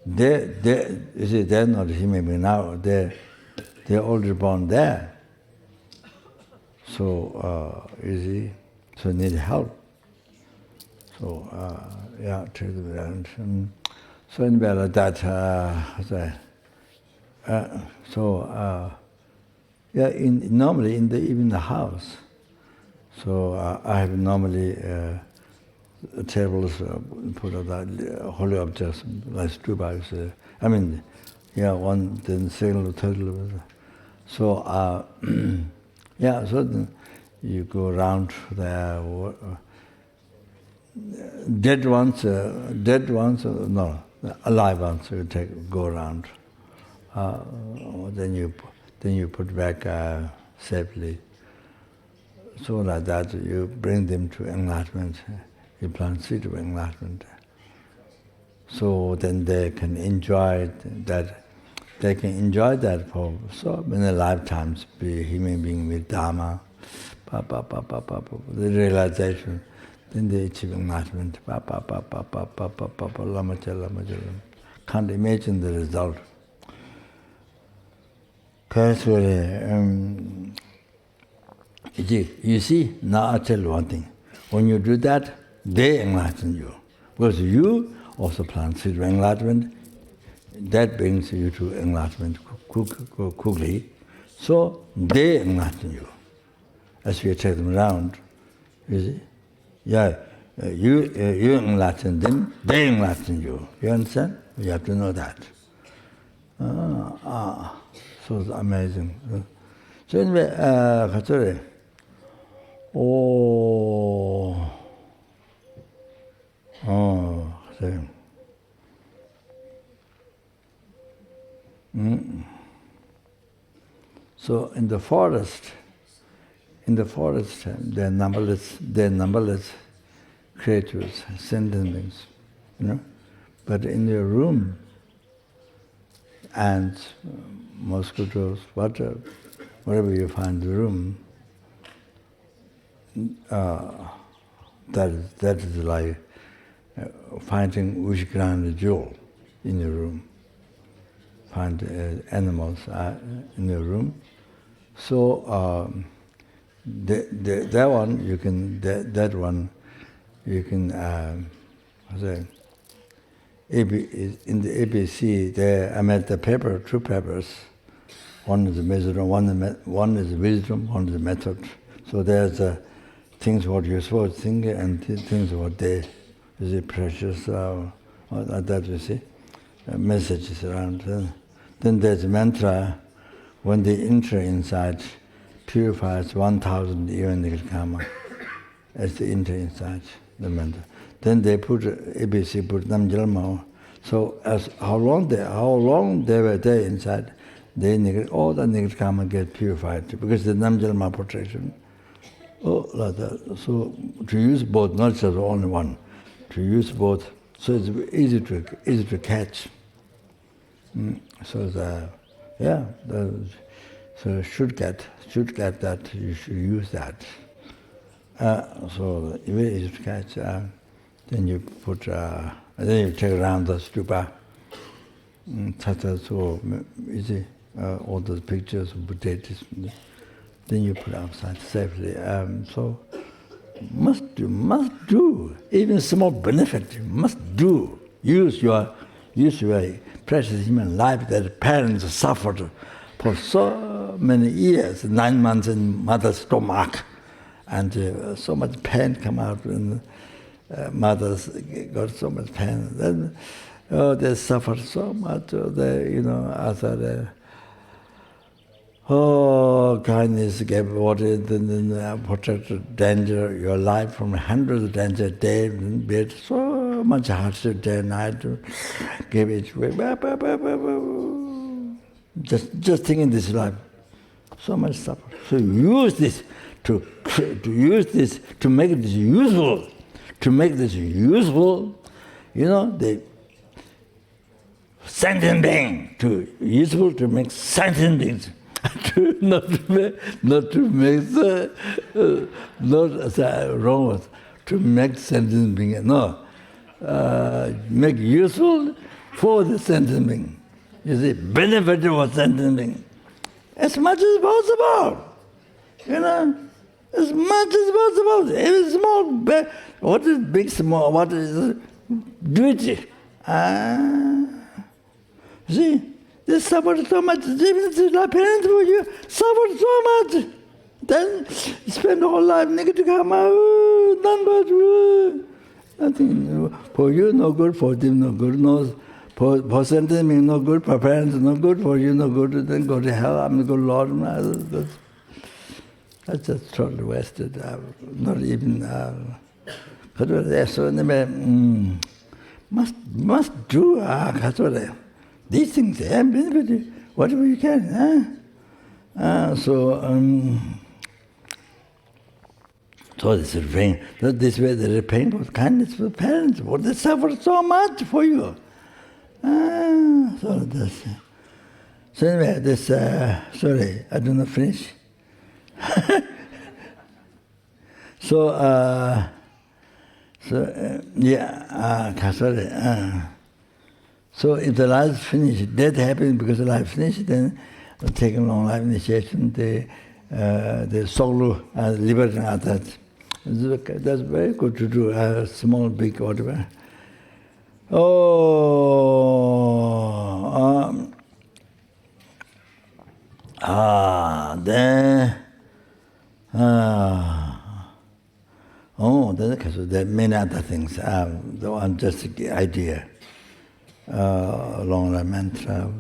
You see, they're not human beings now. They're already born there. So, you see, so need help. So, take them around. So anyway, like that, normally even the house. So I have normally tables put of that holy objects, like stupas. One, then second, third. So so then you go around there. Dead ones, no, alive ones. You go around. Then you put back safely. So like that, you bring them to enlightenment. You plant seed of enlightenment. So then they can enjoy that. They can enjoy that for so many lifetimes. Be a human being with Dharma, the realization. Then they achieve enlightenment. Can't imagine the result. Because You see, now I'll tell you one thing. When you do that, they enlighten you. Because you also plan spiritual enlightenment, that brings you to enlightenment quickly. So they enlighten you. As you take them around, you see? Yeah, you enlighten them, they enlighten you. You understand? You have to know that. So it's amazing. So anyway, sorry. Sorry. So in the forest, there are numberless creatures, sentient beings, But in your room, ants, mosquitoes, whatever you find in the room, that is like finding which ground jewel in your room. Find animals in your room. So that one you can say. In the ABC, there I met two papers. One is the wisdom, one is wisdom, one is the method. So there's things what you're supposed to think and things what they is it precious that you see messages around. Then there's mantra. When they enter inside, purifies 1,000 even negative karma as they enter inside the mantra. Then they put ABC, put Namjalma. So as how long they were there inside, all the negative karma get purified because the Namjalma protection. Like that. So to use both, not just only one, to use both, so it's easy to catch. So so should get that. You should use that. So very easy to catch. Then you put, then you take around the stupa, so easy, all those pictures of potatoes. Then you put outside safely. So must do. Even small benefit, you must do. Use your precious human life that parents suffered for so many years, 9 months in mother's stomach, and so much pain come out and mothers got so much pain. Then they suffered so much. After kindness gave water, then protected danger, your life from hundreds of danger a day, bear so much hardship day and night, give each way. Just thinking this life, so much suffer. So use this to make this useful. To make this useful, the sentient being, useful to make sentient beings. not wrong with, to make sentient being. No, make useful for the sentient being. You see, benefit for sentient being. As much as possible, as much as possible. Every small, what is big, small, what is duty? See, they suffered so much, even like parents for you, suffered so much. Then spend whole life, negative karma, nothing. For you, no good, for them, no good, no. For sentient being, no good, for parents, no good, for you, no good, then go to hell, I'm the good Lord. That's just totally wasted, not even. So must do these things, whatever you can. So this is rain. This way they repaying for kindness for parents. They suffered so much for you. So anyway, this sorry, I do not finish. So if the life is finished, death happens because the life is finished, then taking long life initiation, they the solo liberating others. That's very good to do, small, big, whatever. Then, there are many other things. The one just idea, long mantra,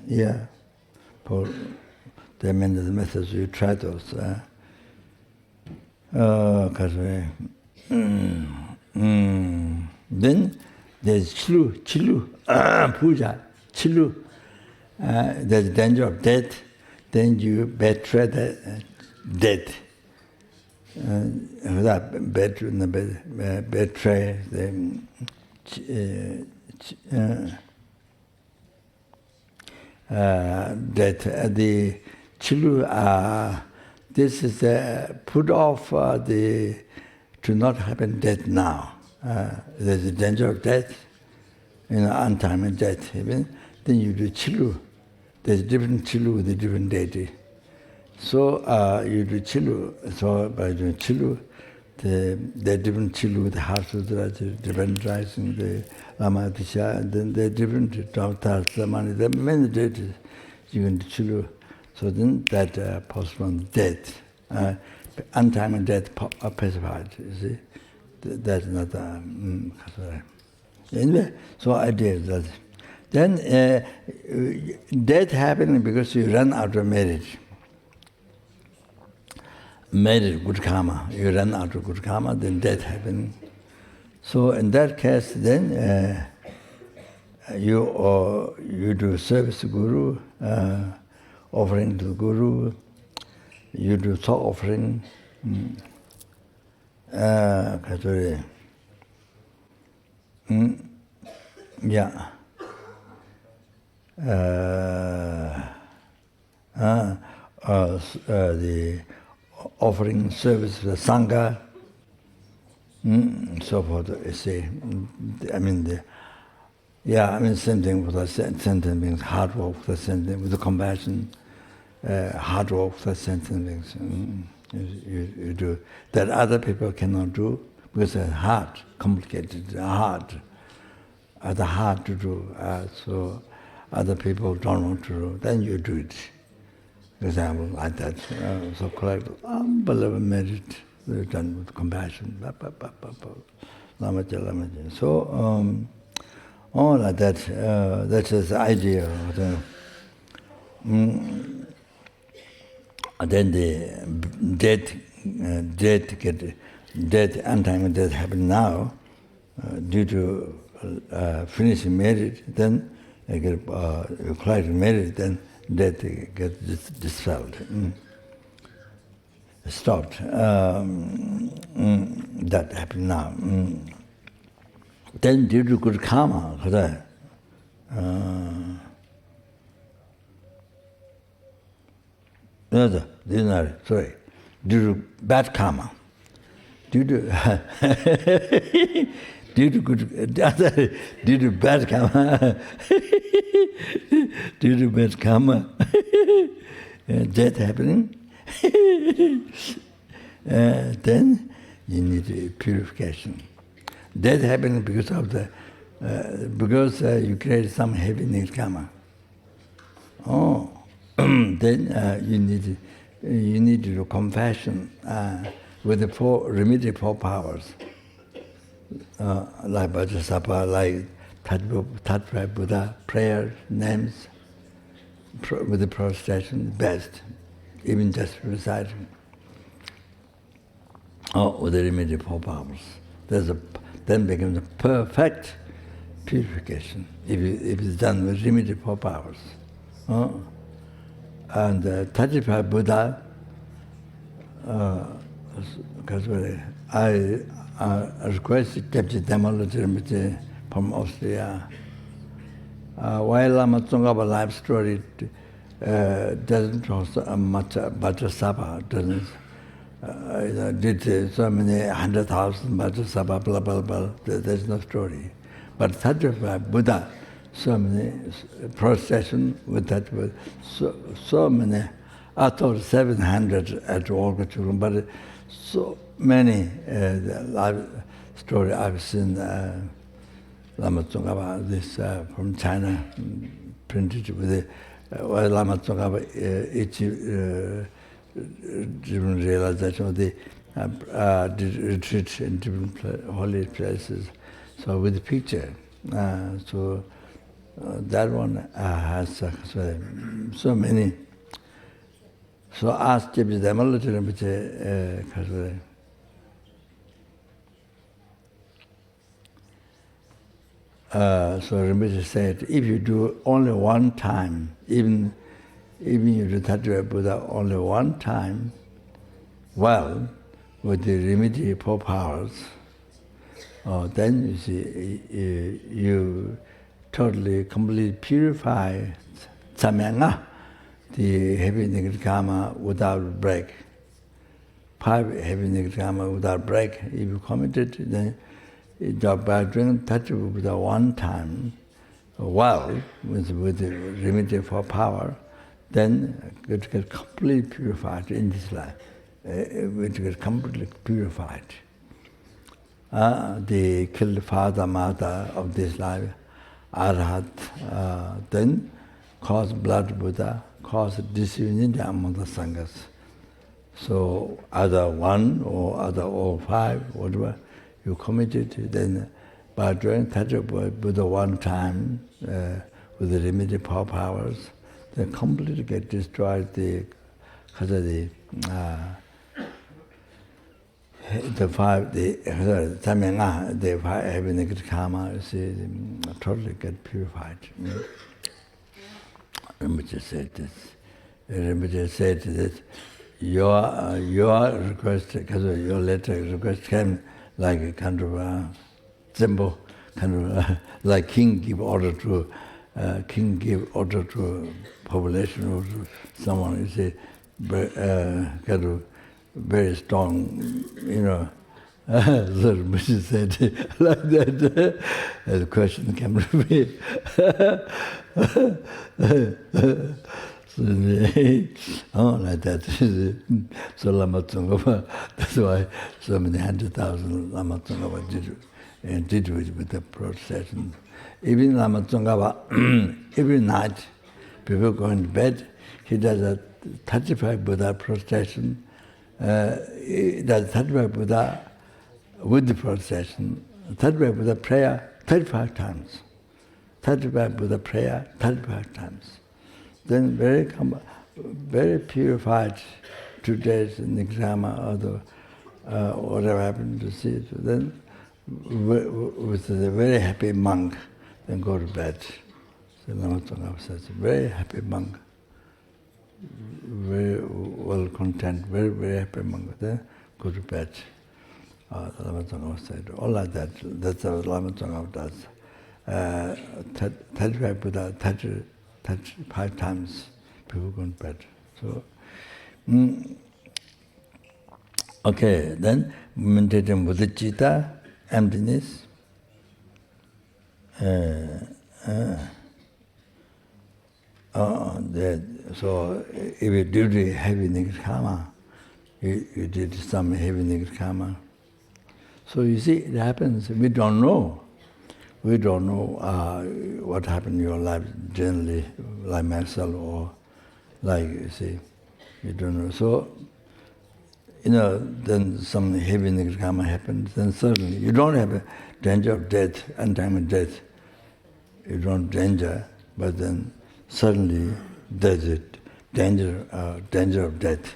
yeah. For there are many methods. You try those. Then there's chilu, puja, chilu. There's danger of death. Then you betray the death. Betray the death. The chilu. This is put off to not happen death now. There's a danger of death, untimely death. Even then you do chilu. There's different chilu with a different deity. So you do chilu. So by doing chilu, the different chilu with the heart sutra, the different rising, the lama disha, and then the different avatars, samani. There are many deities you can do chilu. So then that postpones death, untimely death pacified. You see, that's not. Anyway, so idea is that. Then death happening because you run out of marriage. Marriage, good karma. You run out of good karma, then death happening. So in that case, then you do service to Guru. Offering to the Guru, you do tsog offering. Yeah. The offering service to the sangha, so forth. You see, same thing with the sentient beings. Hard work with the sentient, with the compassion. Hard work with the sentient beings. You do that other people cannot do because it's hard, complicated, hard. It's hard to do. So other people don't want to do. Then you do it. For example, like that. So collect unbelievable merit. They're done with compassion. So. All like that. That's the idea. Then the death, untimely death happen now due to finishing marriage. Then you get quite married. Then death gets dispelled, stopped. That happen now. Then due to good karma, due to bad karma, due to due to bad karma, due to bad karma, death happening, then you need purification. Death happening because of because you create some heavy negative karma. Then you need to do compassion with the remedies 4 powers, like Vajrasattva, like Tattva, Buddha, prayer, names, with the prostration, best, even just reciting. With the remedies 4 powers. Then becomes a perfect purification if it's done with remedies 4 powers. And Tattva Buddha, because I requested Deputy Demologist from Austria. While Lama Tsongkhapa life story doesn't host much Vajrasattva, doesn't. Did so many 100,000 Vajrasattva, blah, blah, blah. There's no story. But Tattva Buddha so many procession with that, with so many. I thought 700 at Walker, but so many live story I've seen. Lama Tsongkhapa, this from China, printed with the Lama Tsongkhapa, each different realization of the retreat in different holy places. So with the picture, that one has so many. So ask them a little bit. So Remedies said, if you do only one time, even you do Tattva Buddha only one time, well, with the remedy 4 powers, then you see, you totally, completely purify samsara, the heavy negative karma without break. 5 heavy negative karma without break. If you committed, then by doing Tattva Buddha one time, well, with the remedy 4 power, then it gets completely purified in this life. It gets completely purified. The killed father, mother of this life, Arhat, then cause blood Buddha, cause disunity among the sanghas. So either 1 or either all 5, whatever you committed, then by doing Tattva Buddha one time with the remedy powers, they completely get destroyed because of the 5, samsara, the 5 heavy negative karma, you see, totally get purified. Remedies said this. Remedies said that your request, because of your letter request came like a kind of symbol, kind of like king give order to population or to someone. You say, kind of very strong, So Remedies said like that. The question came to me. Like that. So Lama Tsongkhapa, that's why so many 100,000 Lama Tsongkhapa did it with the procession. Even Lama Tsongkhapa, every night, before going to bed, he does a 35 Buddha procession. He does 35 Buddha with the procession, 35 Buddha prayer 35 times. 35 Buddha prayer 35 times. Then very purified 2 days in the exama or whatever happened to see it. Then with a very happy monk, then go to bed. So Lama Tsongkhapa says, very happy monk, very well content, very, very happy monk. Then go to bed. Lama Tsongkhapa said, all like that. That's what Lama Tsongkhapa does. 35 Buddha, 35 times people go to bed. So, okay, then meditating Bodhichitta, emptiness. So if you do the heavy negative karma, you did some heavy negative karma. So you see, it happens. We don't know. We don't know what happened in your life generally, like myself or like, you see, we don't know. So, then some heavy negative karma happens, then suddenly you don't have a danger of death, untimely death. You don't danger, but then suddenly there's a danger of death,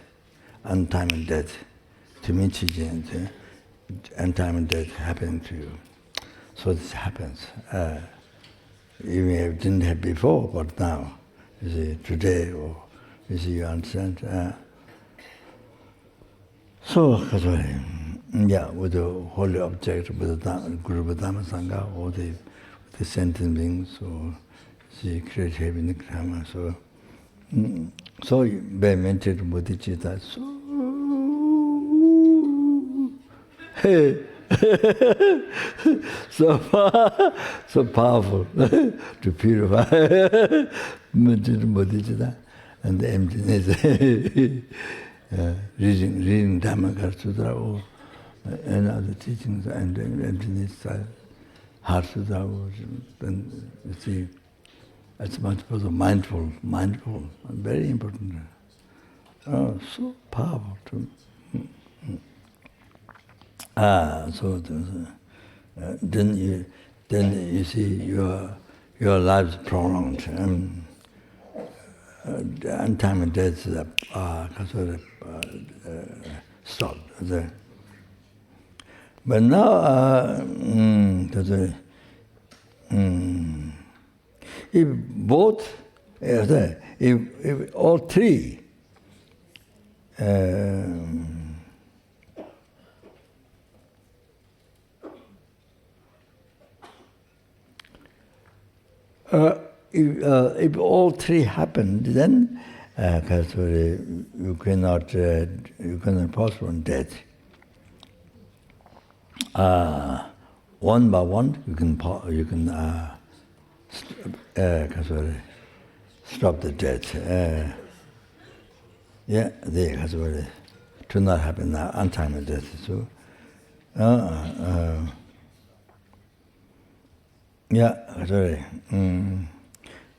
untimely death. To me, untimely death happening to you. So this happens. You may have didn't have before, but now, you see, today, or you see, you understand. So, with the holy object, with the Guru Dhamma Sangha, or the sentient beings, or see, create heaven in karma. So by meditating Bodhichitta, so hey, so powerful to purify Bodhichitta and the emptiness. Reading Dhamma Sutra or and other teachings and emptiness, Heart Sutra, then you see, it's much more mindful, very important. Oh, so powerful too. So then you see your lives prolonged. Untimely death stopped there. But now, if both, if all three if all three happen, then you cannot postpone death. One by one, you can stop the death. To not happen now, untimely death. So,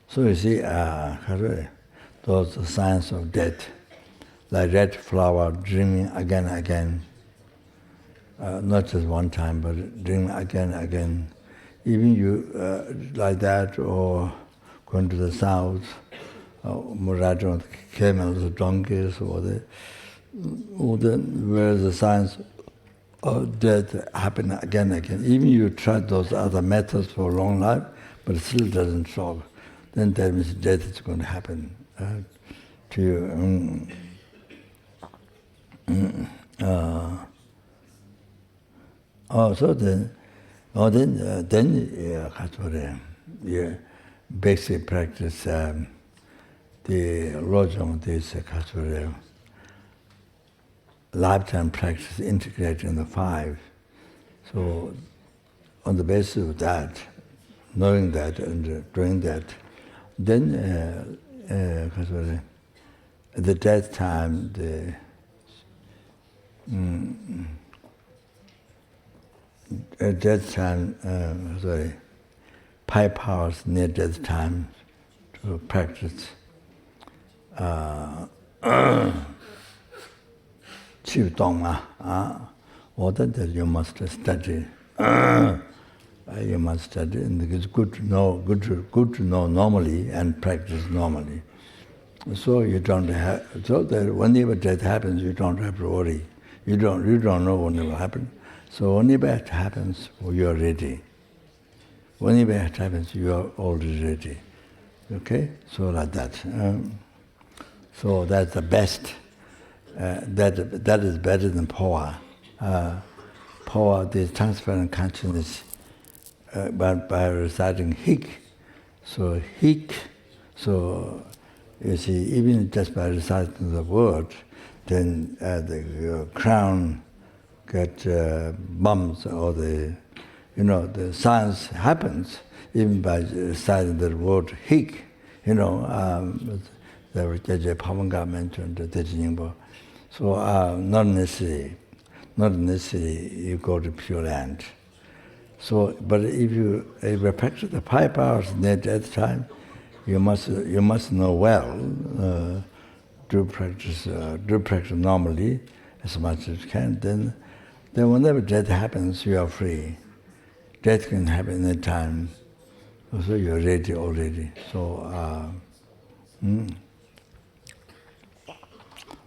so you see, those signs of death, like red flower dreaming again and again, not just one time, but dreaming again and again. Even you like that, or going to the south, riding on camels or donkeys, or where the signs of death happen again and again. Even you tried those other methods for a long life, but it still doesn't solve. Then that means death is going to happen to you. Then you basic practice the lojong, this lifetime practice integrating the five. So on the basis of that, knowing that and doing that, then at the death time, at death time, high powers near death time to practice Chiv Dongma, or that you must study. You must study, and it's good to know, good to know normally and practice normally. So you don't have, so that whenever death happens, you don't have to worry. You don't know when it will happen. So whenever it happens, you are ready. Whenever it happens, you are already ready. Okay, so like that. So that's the best. That is better than power. Power, the transparent consciousness, by reciting hik. So hik. So you see, even just by reciting the word, then the crown get bumps, or the science happens even by reciting the word hik. The J.J. Pavanga mentioned the Tejinbo. So not necessarily you go to Pure Land. So, but if you practice the 5 hours at that time, you must know well. Do practice normally as much as you can. Then whenever death happens, you are free. Death can happen any time. So you're ready already. So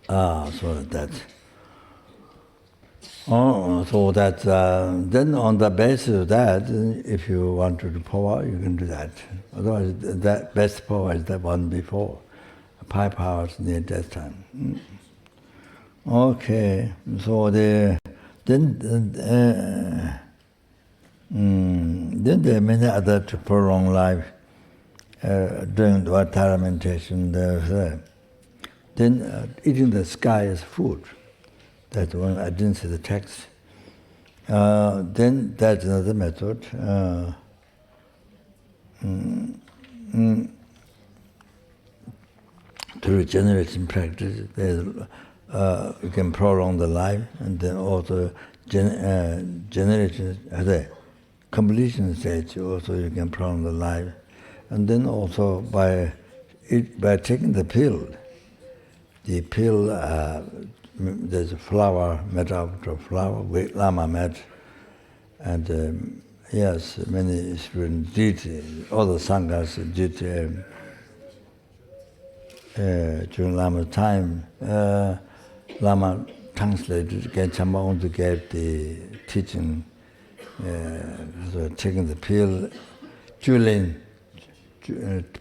so that. So that then on the basis of that, if you want to do power, you can do that. Otherwise, that best power is the one before, 5 hours near death time. Okay, so then there are many other to prolong life during the Vajrasattva meditation. Then eating the sky as food. That one I didn't see the text. Then that's another method. Through generation practice, you can prolong the life, and then also generation at the completion stage, also you can prolong the life, and then also by taking the pill. The pill, there's a flower made out of flower, Lama made, and yes, many students did, all the sanghas did. During Lama's time, Lama translated, Chambon gave the teaching, so taking the pill, Julin,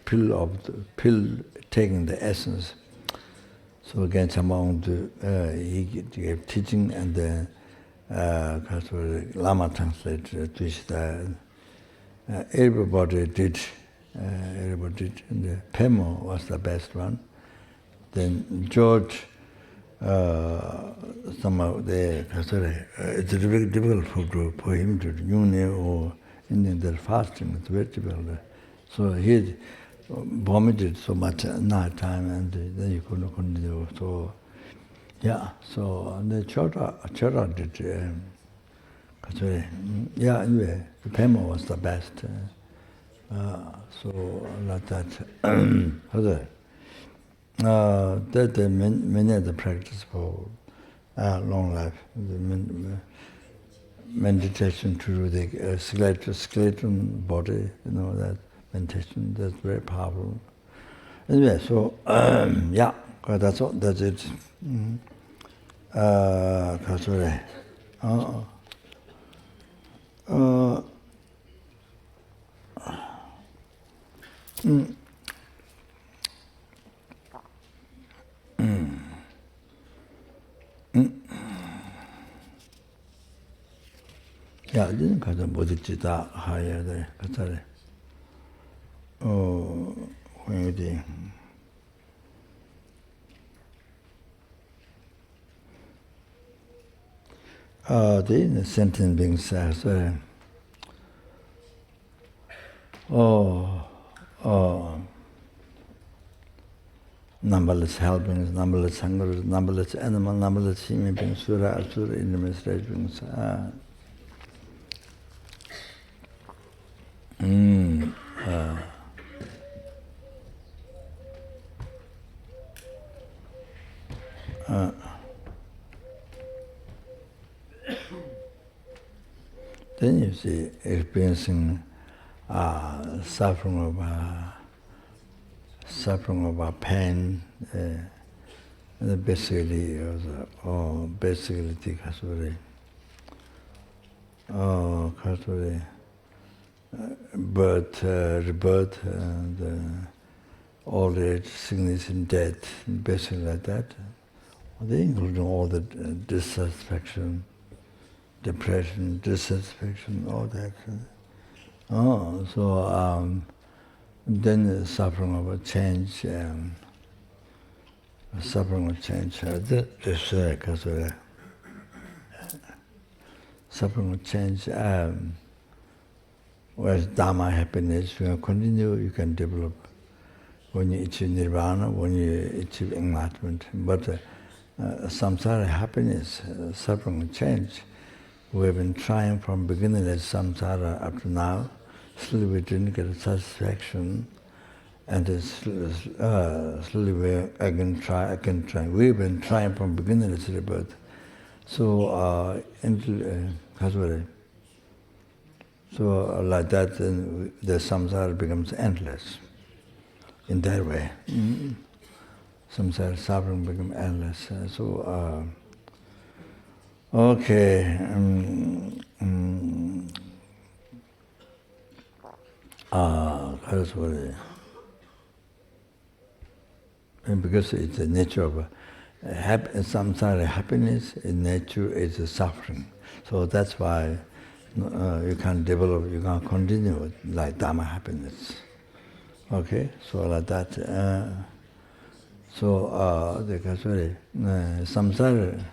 pill taking the essence. So again, Chambon he gave teaching, and then Lama translated, which everybody did. Everybody did, and the Pemo was the best one. Then George, somehow it's very difficult for him to or in the fasting. It's very difficult. So he vomited so much at night time, and then he couldn't continue. So yeah, so the Chora did. Yeah, anyway, the Pemo was the best. So like that. That many other practice for long life. The meditation to the skeleton body, that meditation, that's very powerful. Anyway, so yeah, that's all. That's it. 야, 이제는 가서 Bodhichitta 해야 돼. 그래. 어디 the sentient beings says, numberless helpings, numberless hungers, numberless animal, numberless human beings, sura, asura, intermediate beings. Then you see experiencing suffering of pain, basically, birth, rebirth, and old age, sickness, and death, basically like that. They include all the dissatisfaction, depression, dissatisfaction, all that. Then the suffering of a change, suffering of change. Suffering of change. Whereas Dharma happiness, you can continue, you can develop when you achieve nirvana, when you achieve enlightenment. But samsara happiness, suffering of change, we have been trying from beginningless samsara up to now. Slowly we didn't get satisfaction, and slowly we again try. We've been trying from beginningless rebirth. So so like that, then the samsara becomes endless. In that way, samsara suffering becomes endless. Okay. That's what it is. And because it's the nature of samsara happiness, in nature is suffering. So that's why you can't develop, you can't continue like Dharma happiness. Okay, so like that. Samsara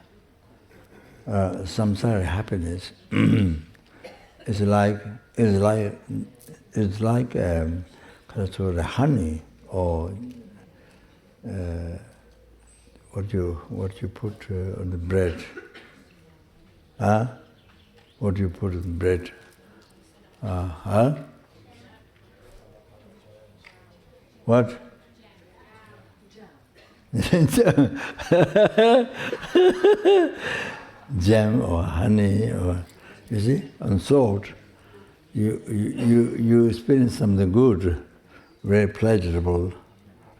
samsara happiness is like sort of honey or what you put on the bread. Huh? What do you put in the bread? Huh? What? Jam or honey, or you see, and salt. You experience something good, very pleasurable,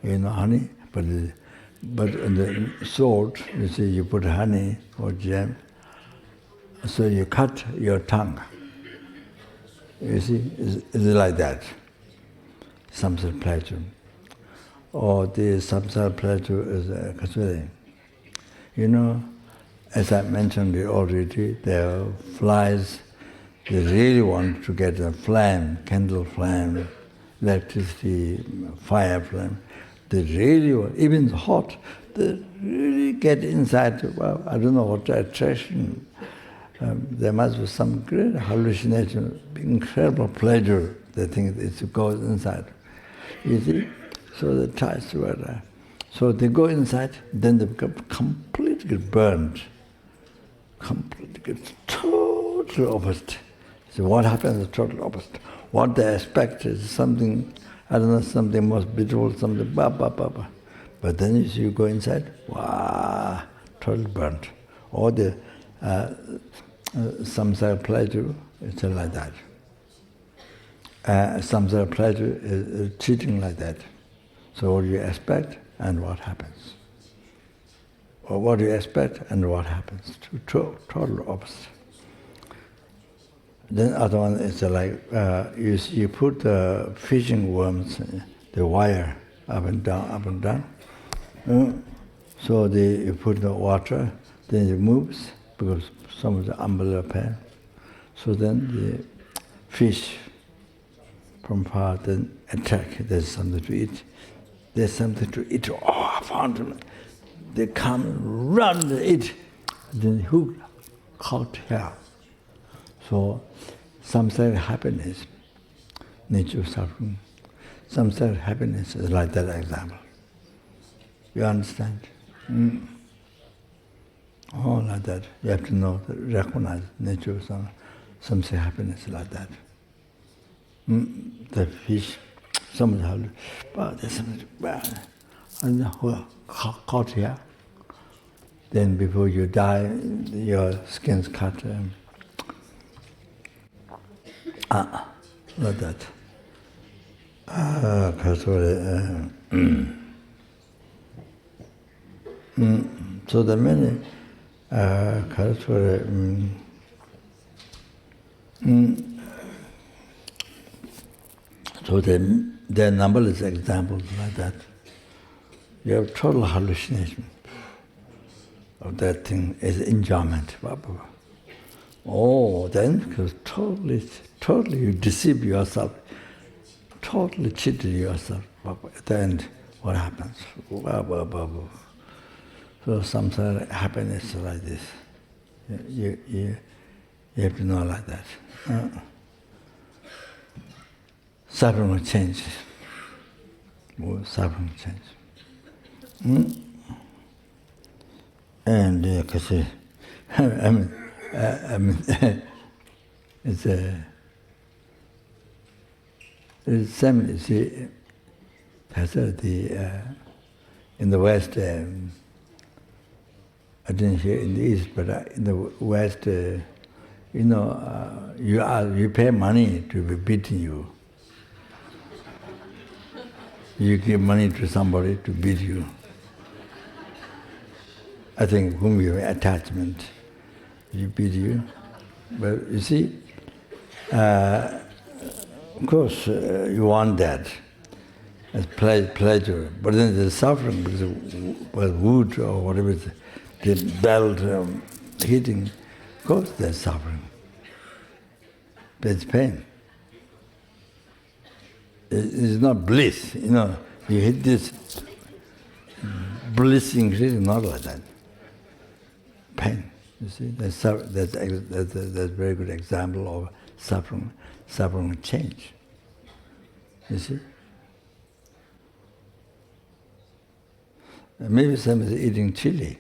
honey. But in the salt, you see, you put honey or jam. So you cut your tongue. You see, it's like that. Samsara pleasure. Or the samsara pleasure is kasuri. As I mentioned already, there are flies. They really want to get a flame, candle flame, electricity, fire flame. They really want, even hot, they really get inside. Well, I don't know what attraction. There must be some great hallucination, incredible pleasure. They think it goes inside. You see? So the ties were there. So they go inside, then they become completely burned. Completely, totally opposite. So what happens is totally opposite. What they expect is something, I don't know, something most beautiful, something ba ba ba ba. But then you go inside, wow, totally burnt. Or the samsara pleasure, it's like that. Samsara pleasure is cheating like that. So what do you expect and what happens? Or what do you expect and what happens? Total opposite. Then other one is like, you put the fishing worms, the wire up and down. So you put the water, then it moves because some of the umbrella pair. So then the fish from far then attack. There's something to eat. There's something to eat. Oh, I found them. They come, run, they eat. Then who caught here? So samsara happiness, nature of suffering. Samsara happiness is like that example. You understand? Oh, like that. You have to know, recognize nature of samsara happiness like that. The fish, somebody there's something bad. And who caught here? Then before you die, your skin's cut. Like that. So the many so there are numberless examples like that. You have total hallucination of that thing as enjoyment. Oh, then because totally you deceive yourself, totally cheated yourself. At the end, what happens? So samsara happiness is like this. You have to know like that. Suffering will change. Suffering will change. And it's the same. You see, in the West, I didn't hear in the East, but in the West, you pay money to be beaten you. You give money to somebody to beat you. I think whom you have attachment, you beat you. But you see, of course, you want that as pleasure. But then there's suffering because of wood or whatever, the belt hitting. Of course, there's suffering. There's pain. It's not bliss. You hit this bliss increase, not like that. Pain. You see, that's a very good example of suffering change. You see? Maybe somebody eating chili.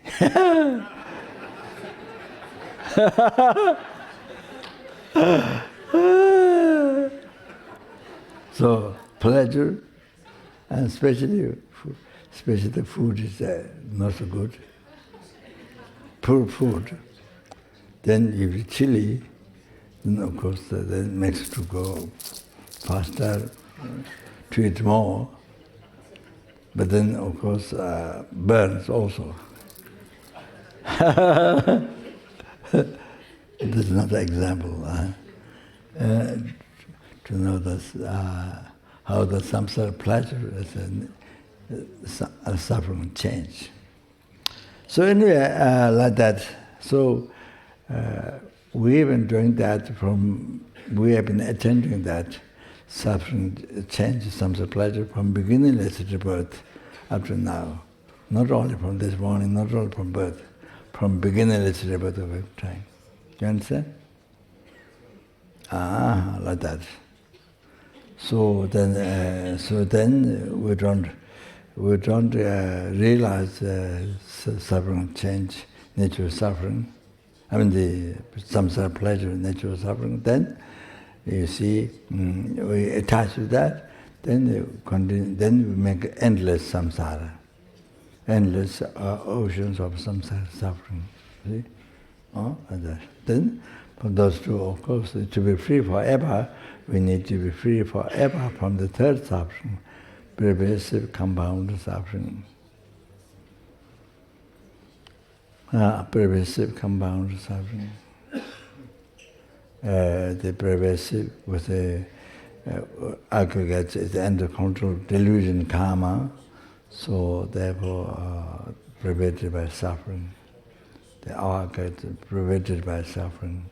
So pleasure, and especially the food is not so good. Poor food. Then if it's chili, then of course that makes to go faster, to eat more. But then of course burns also. This is another example. To know this, how the samsara pleasure is a suffering change. So anyway, like that. So we have been doing that we have been attending that suffering change, samsara pleasure from beginningless to birth up to now. Not only from this morning, not only from birth, from beginningless to birth of every time. You understand? Like that. So then we don't realize suffering change, nature of suffering. I mean the samsara pleasure, nature of suffering. Then you see we attach to that. Then we make endless samsara, endless oceans of samsara suffering. See, like that. Then for those two, of course, to be free forever, we need to be free forever from the third suffering, pervasive compound suffering. Pervasive compound suffering. The pervasive with the aggregates is the end-of-control delusion karma, so therefore pervaded by suffering. The aggregate pervaded by suffering.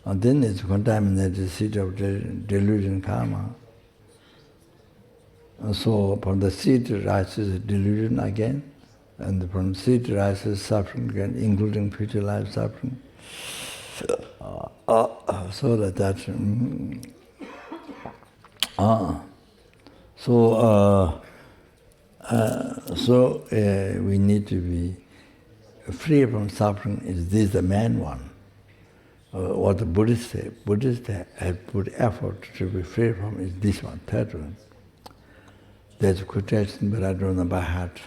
And then it's contaminated seed of delusion karma. And so from the seed rises delusion again, and from seed rises suffering again, including future life suffering. So that we need to be free from suffering. Is this the main one? What the Buddhists say. Buddhists have put effort to be free from is this one, third one. There's a quotation, but I don't know by heart.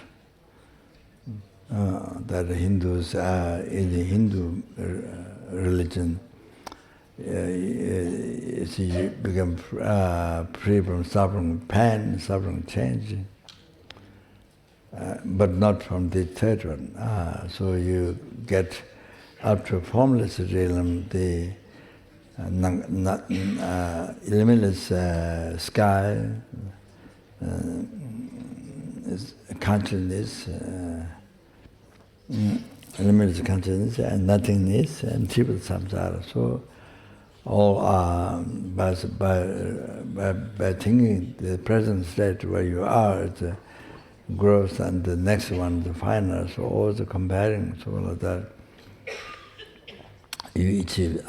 That the Hindus in the Hindu religion, you become free from suffering, pain, suffering, change, but not from the third one. So you get up to formless realm, the limitless sky, consciousness, limitless consciousness, and nothingness, and triple samsara. So, all by thinking the present state where you are, the growth, and the next one, the final. So all the comparing, so all of that. You achieve.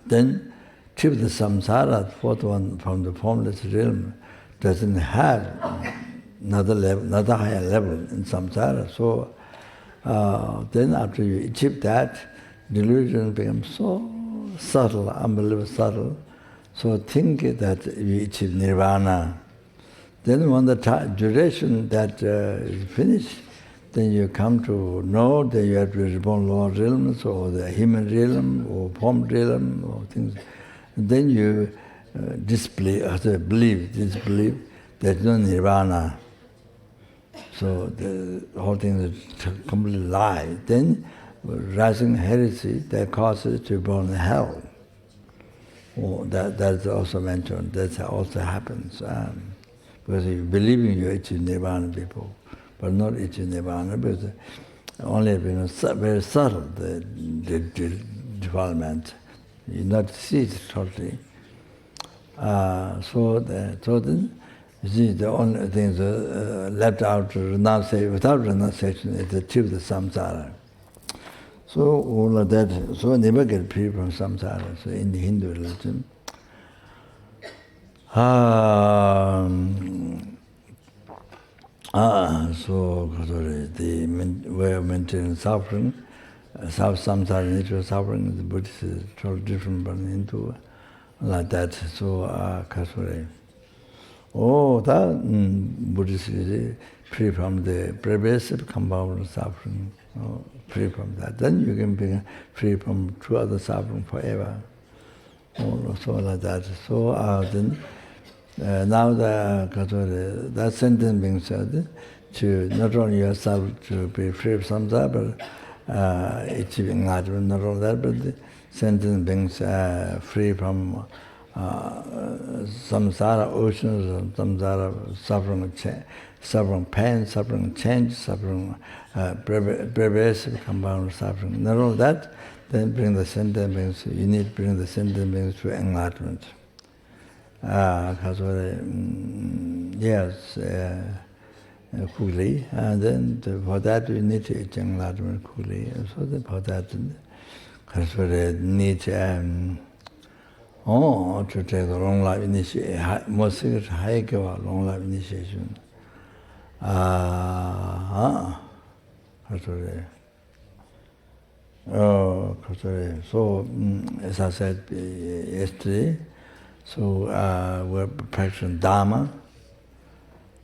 Then, triple the samsara, fourth one from the formless realm, doesn't have another higher level in samsara. So then after you achieve that, delusion becomes so subtle, unbelievably subtle. So think that you achieve nirvana. Then when the duration that is finished, then you come to know that you have to be reborn lower realms, or the human realm, or form realm, or things. And then you disbelieve there's no nirvana. So the whole thing is completely lie. Then rising heresy that causes to be born in hell. That's also mentioned. That also happens. Because you believe in you achieve nirvana before, but not achieve nirvana, because only very subtle the development. You not see it totally. So then, you see, the only things left out to renunciate, without renunciation, is to achieve the samsara. So all of that, so never get free from samsara. So in the Hindu religion, so the way of maintaining suffering, samsara nature of suffering, the Buddhist is totally different from Hindu, like that. So that Buddhist is free from the pervasive compound suffering, free from that. Then you can be free from two other suffering forever. So like that. So then now that sentence being said, to not only yourself to be free from samsara, but achieving enlightenment, not only that, but the sentence being free from samsara oceans, samsara suffering pain, suffering change, suffering pervasive compound suffering. Not only that, then bring the sentence beings, you need to bring the sentence beings to enlightenment. Yes, quickly, and then for that you need to achieve enlightenment quickly. So for that, need to take the long life initiation, more secret high long life initiation. So as I said yesterday, so we're practicing Dharma,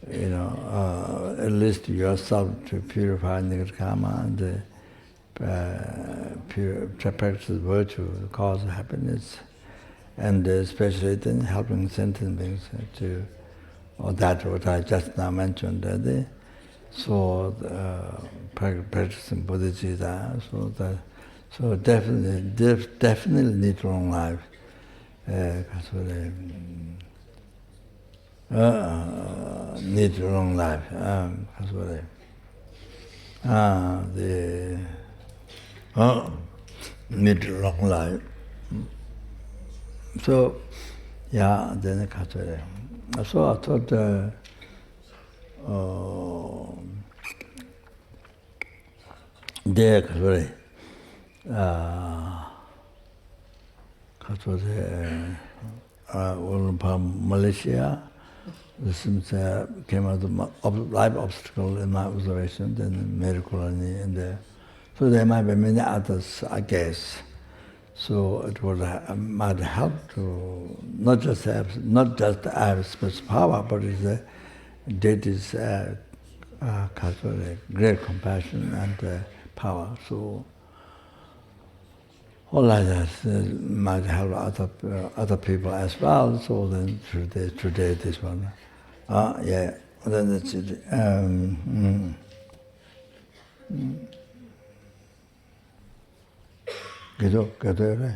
at least yourself to purify negative karma and practice virtue, the cause of happiness, and especially then helping sentient beings to, or that what I just now mentioned. So practicing Bodhichitta, so definitely need long life. Need long life. Need long life. So, yeah, then so I thought, there, from Malaysia, this came out of life obstacle in my observation, then miracle and there. So there might be many others, I guess. So it would might help to not just have special power, but it's deity's great compassion and power. So all like that might help other people as well. So then today this one, yeah. Then that's it. Right?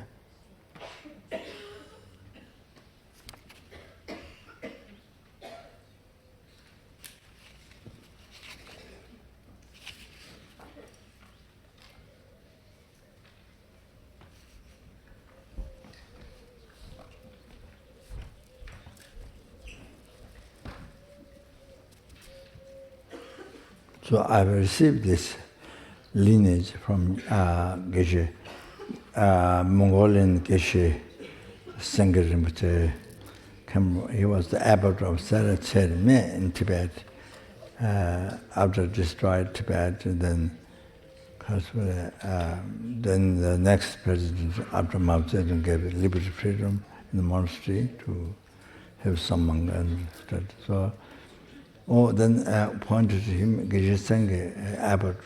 So I've received this lineage from Geshe, Mongolian Geshe Sangha Rinpoche. He was the abbot of Saracherme in Tibet. After destroyed Tibet, and then the next president after Mao Zedong gave liberty freedom in the monastery to have some monk and study. So, then appointed him Geshe Sangha abbot.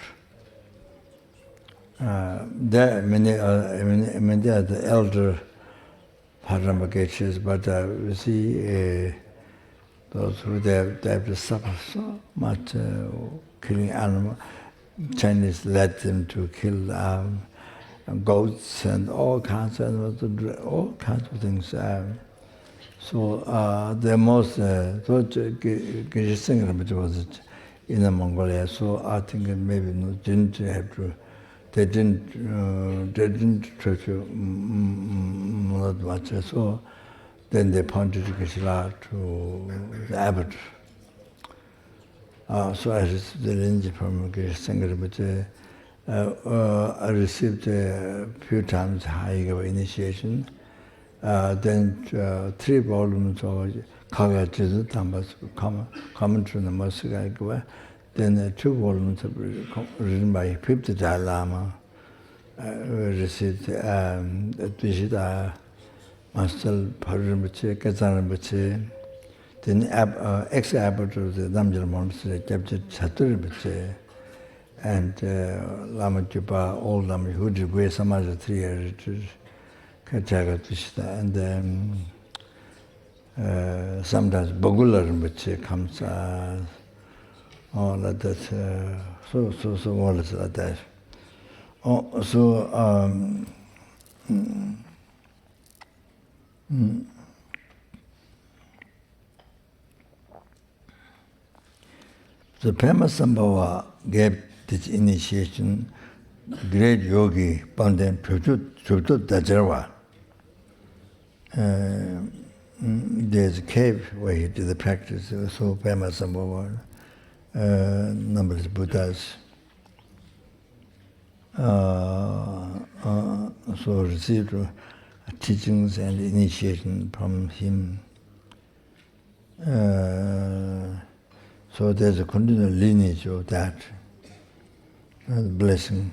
There are many other elder Padma Geshes, but you see those who they have to suffer so much killing animals. Chinese led them to kill goats and all kinds of things. So the most Geshe Sangha was in Mongolia. So I think maybe didn't have to. They didn't try to not much. So then they pointed Geshe to the abbot. So I received the lineage from Geshe Sangha Rinpoche, I received a few times high initiation. Then 3 volumes of Kagya Common to the Mosque. Then 2 volumes written by 50th Dalai Lama. Received Bodhichitta, Master Rinpoche, Kazan Rinpoche. Then ex-abbot of the Namgyal Monastery, Jabjit Chatu Rinpoche. And Lama Jupa, old Lama, who did Gwe Samaja 3 years retreat, Kachaga Bodhichitta. And then sometimes Bogula Rinpoche comes, all like that, so more or less like that. So Pema Sambhava gave this initiation, great yogi, Pandem Chutut Dajarwa. There's a cave where he did the practice, so Pema Sambhava, numberless Buddhas. So received teachings and initiation from him. So there's a continual lineage of that blessing.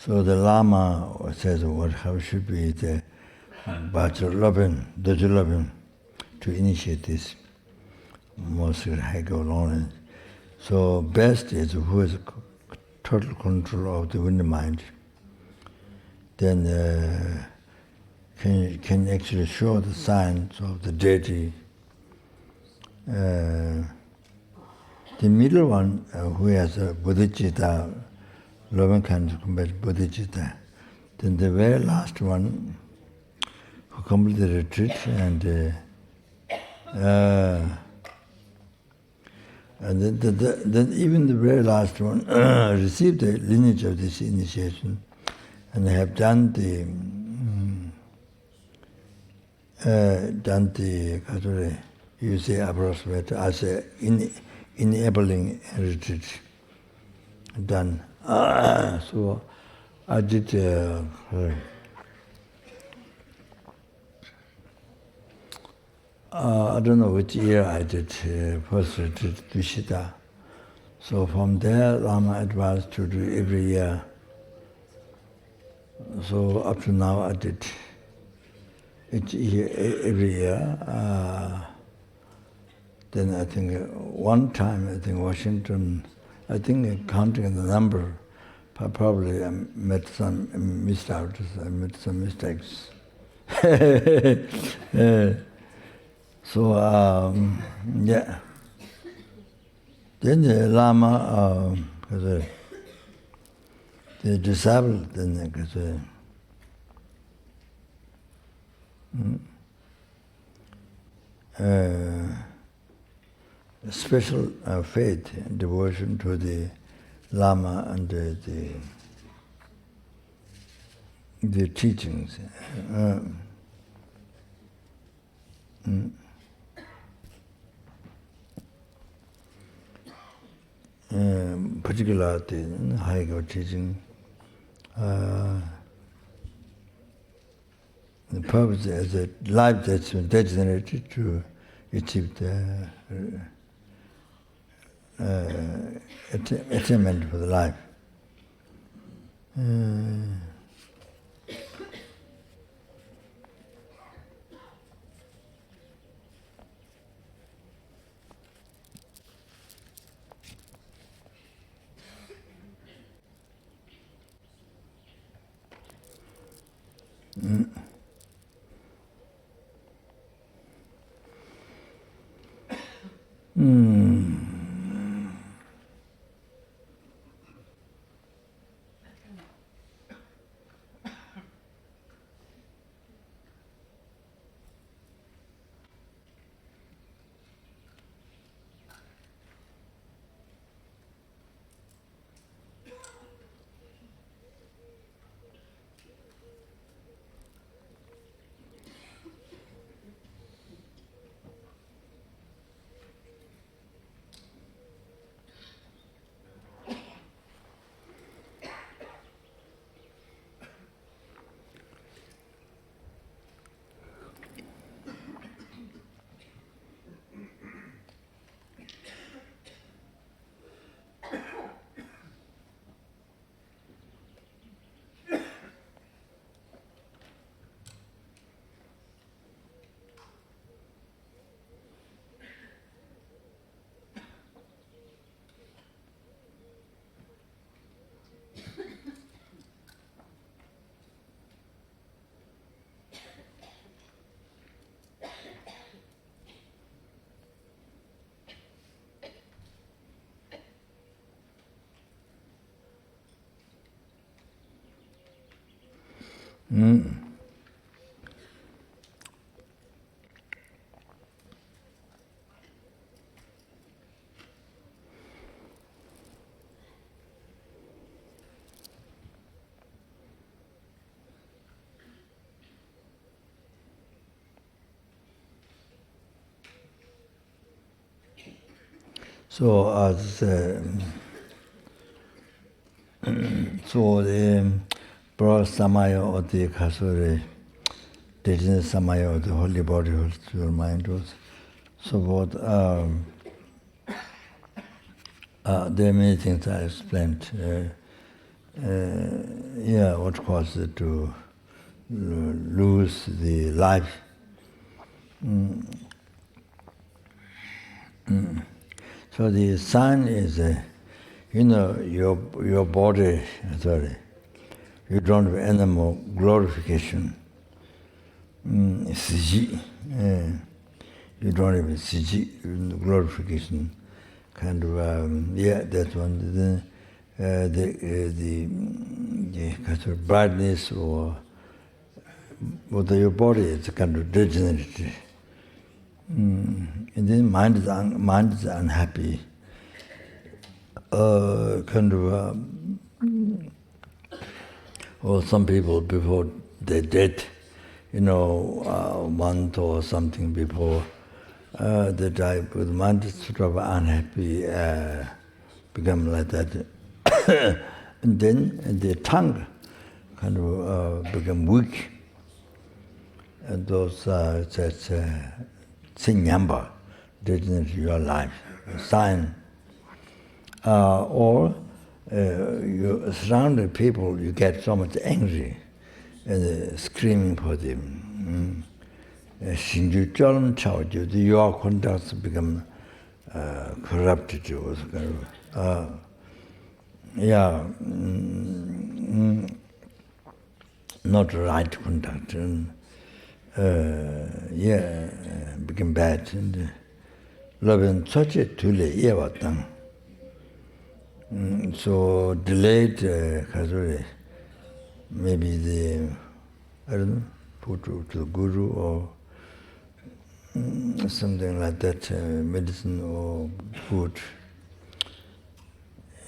So the Lama says how should be the Vajrasattva to initiate this most high alone. So best is who has total control of the wind mind. Then can actually show the signs of the deity. The middle one, who has a Bodhichitta, loving kindness compared to Bodhichitta. Then the very last one, who completed the retreat, and then even the very last one received the lineage of this initiation, and they have done the you say approximate as a enabling retreat done. So I did. I don't know which year I did first retreat Bodhichitta. So from there, Lama advised to do every year. So up to now, I did each year, every year. Then I think one time, I think Washington, I think counting the number, probably I made some missed out. I made some mistakes. So yeah. Then the Lama, the disabled, then special faith and devotion to the Lama and the teachings. Particularly the higher teaching. The purpose is a life that's been degenerated to achieve the attainment for the life. Mm. So as so the broad samaya or the kasuri, the samaya or the holy body holds your mind was. So what there are many things I explained. What caused it to lose the life. So the sign is, your body, you don't have any more glorification. Siji. You don't have siji, glorification. Kind of, that's one. The kind of brightness or your body is kind of degenerate. And then mind is unhappy. Kind of, or some people before they dead, a month or something before they die, with mind is sort of unhappy, become like that. And then the tongue kind of become weak. And those that's Sinyamba, degenerate your life, sign. Or you surrounded people, you get so much angry and screaming for them. Your conduct become corrupted. Not right conduct. Became bad. And loving such a tule so delayed maybe the put to the guru or something like that, medicine or food.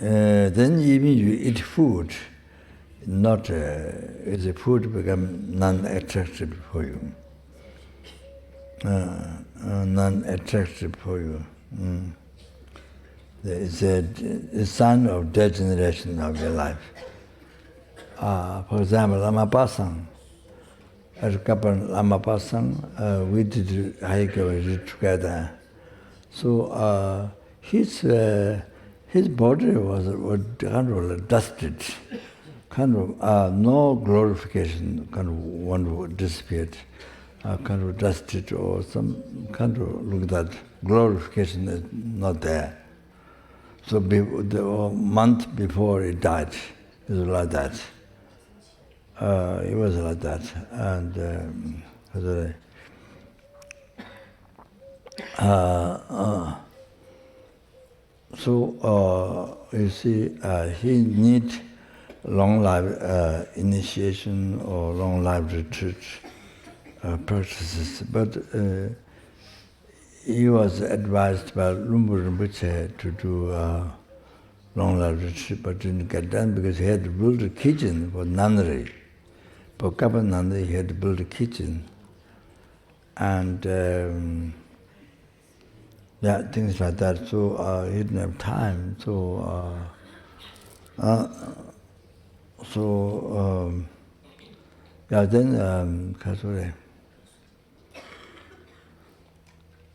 Then even you eat food, not is the food become non-attractive for you. Non-attractive for you. It's a sign of degeneration of your life. For example, Lama Pasang. At Kapan Lama Pasang, we did hike together. So his body was kind of dusted, kind of no glorification, kind of one disappeared, kind of dusted or some kind of look that glorification is not there. So the month before he died, it was like that. It was like that, and so you see, he need long life initiation or long life retreat practices, but he was advised by Rinpoche to do long life retreat, but didn't get done because he had to build a kitchen for nunnery. For Kapan nunnery, he had to build a kitchen, and things like that. So he didn't have time. Then Kasure.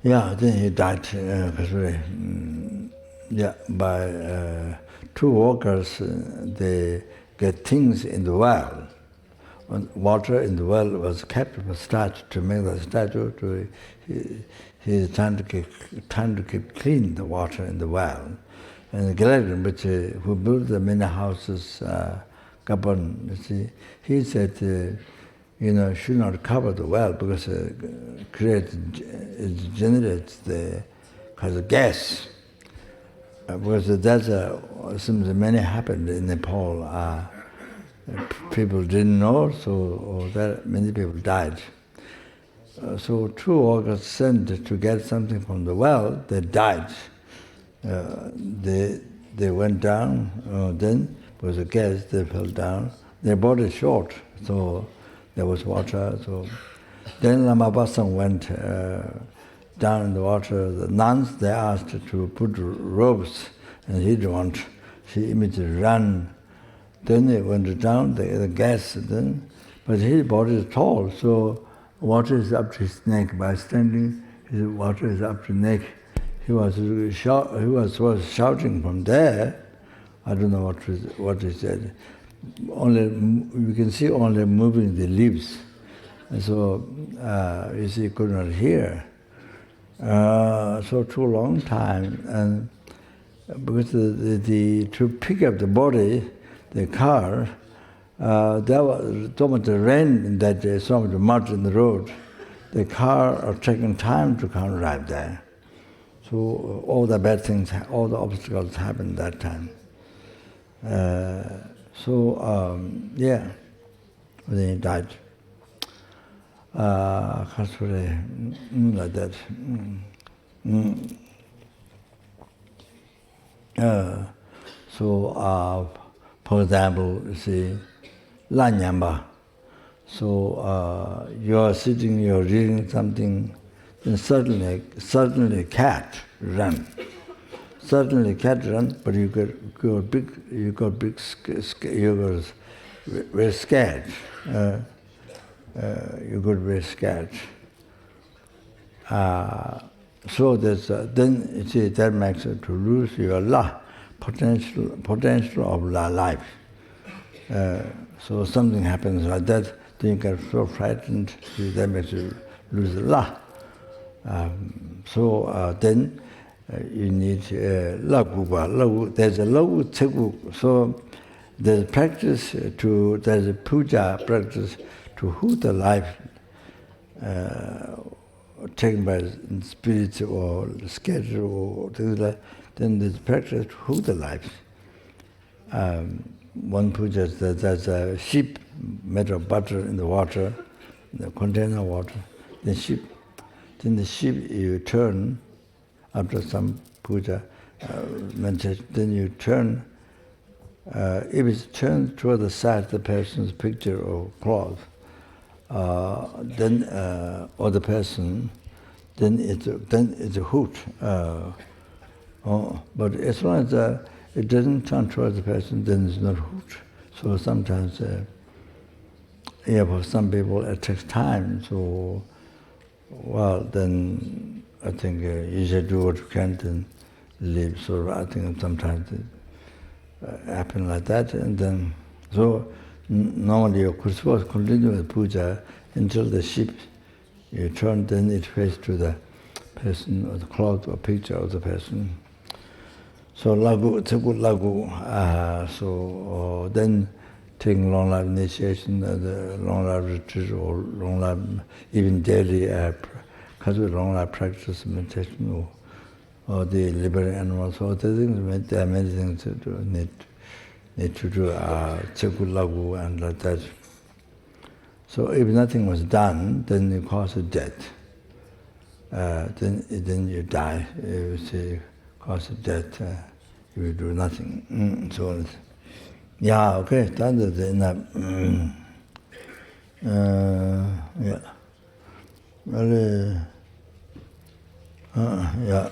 Then he died, Kasure. By two workers, they get things in the well. Water in the well was kept for statue, to make the statue. He's trying to keep clean the water in the well. And the Rinpoche, who built the many houses, Kapan, you see, he said, should not cover the well because it generates the kind of gas. Because that's something many happened in Nepal. people didn't know, so many people died. So 2 workers sent to get something from the well, they died. They went down, then was a gas, they fell down. Their body short, so there was water. So then Lama Basang went down in the water. The nuns, they asked to put ropes, and he didn't want. He immediately ran. Then they went down, the gas, then, but his body is tall, so water is up to his neck. By standing, his water is up to neck. He was shouting from there. I don't know what he said. Only you can see only moving the leaves, and so you see, could not hear. So too long time, and because to pick up the body, the car, there was so much rain in that day, so much mud in the road. The car are taking time to come right there. So all the bad things, all the obstacles happened that time. Yeah, then he died. Like that. For example, you see, Lanyamba. So you are sitting, you are reading something, then suddenly cat run. Suddenly cat run, but you got very scared. You got very scared. So there's then you see that makes it to lose your potential of life. So something happens like that, then you get so frightened, that makes you lose the la. Then you need lagu. There's a lagu tsegu. So there's a puja practice to hold the life taken by spirits or schedule or things like that. Then there's practice to hold the life. One puja, there's a sheep made of butter in the water, the container water. Then the sheep you turn after some puja meditation. Then you turn. If it's turned toward the side, the person's picture or cloth, then or the person, then it's a hoot. But as long as it doesn't turn towards the person, then it's not hoot. So sometimes, for some people it takes time. So, then I think you should do what you can, then leave. So I think sometimes it happens like that, and then normally you're supposed to continue with puja until the sheep you turn, then it faces to the person or the cloth or picture of the person. So lagu, it's a good lagu. Then taking long life initiation, the long life retreat, or long life, even daily, because of long life practice meditation, or the liberating animals, or the things, there are many things to do, need to do tsegu lagu and like that. So if nothing was done, then you cause a death. Then you die. You say cause of death. You do nothing. So yeah, okay. That's enough. Yeah. Well, yeah.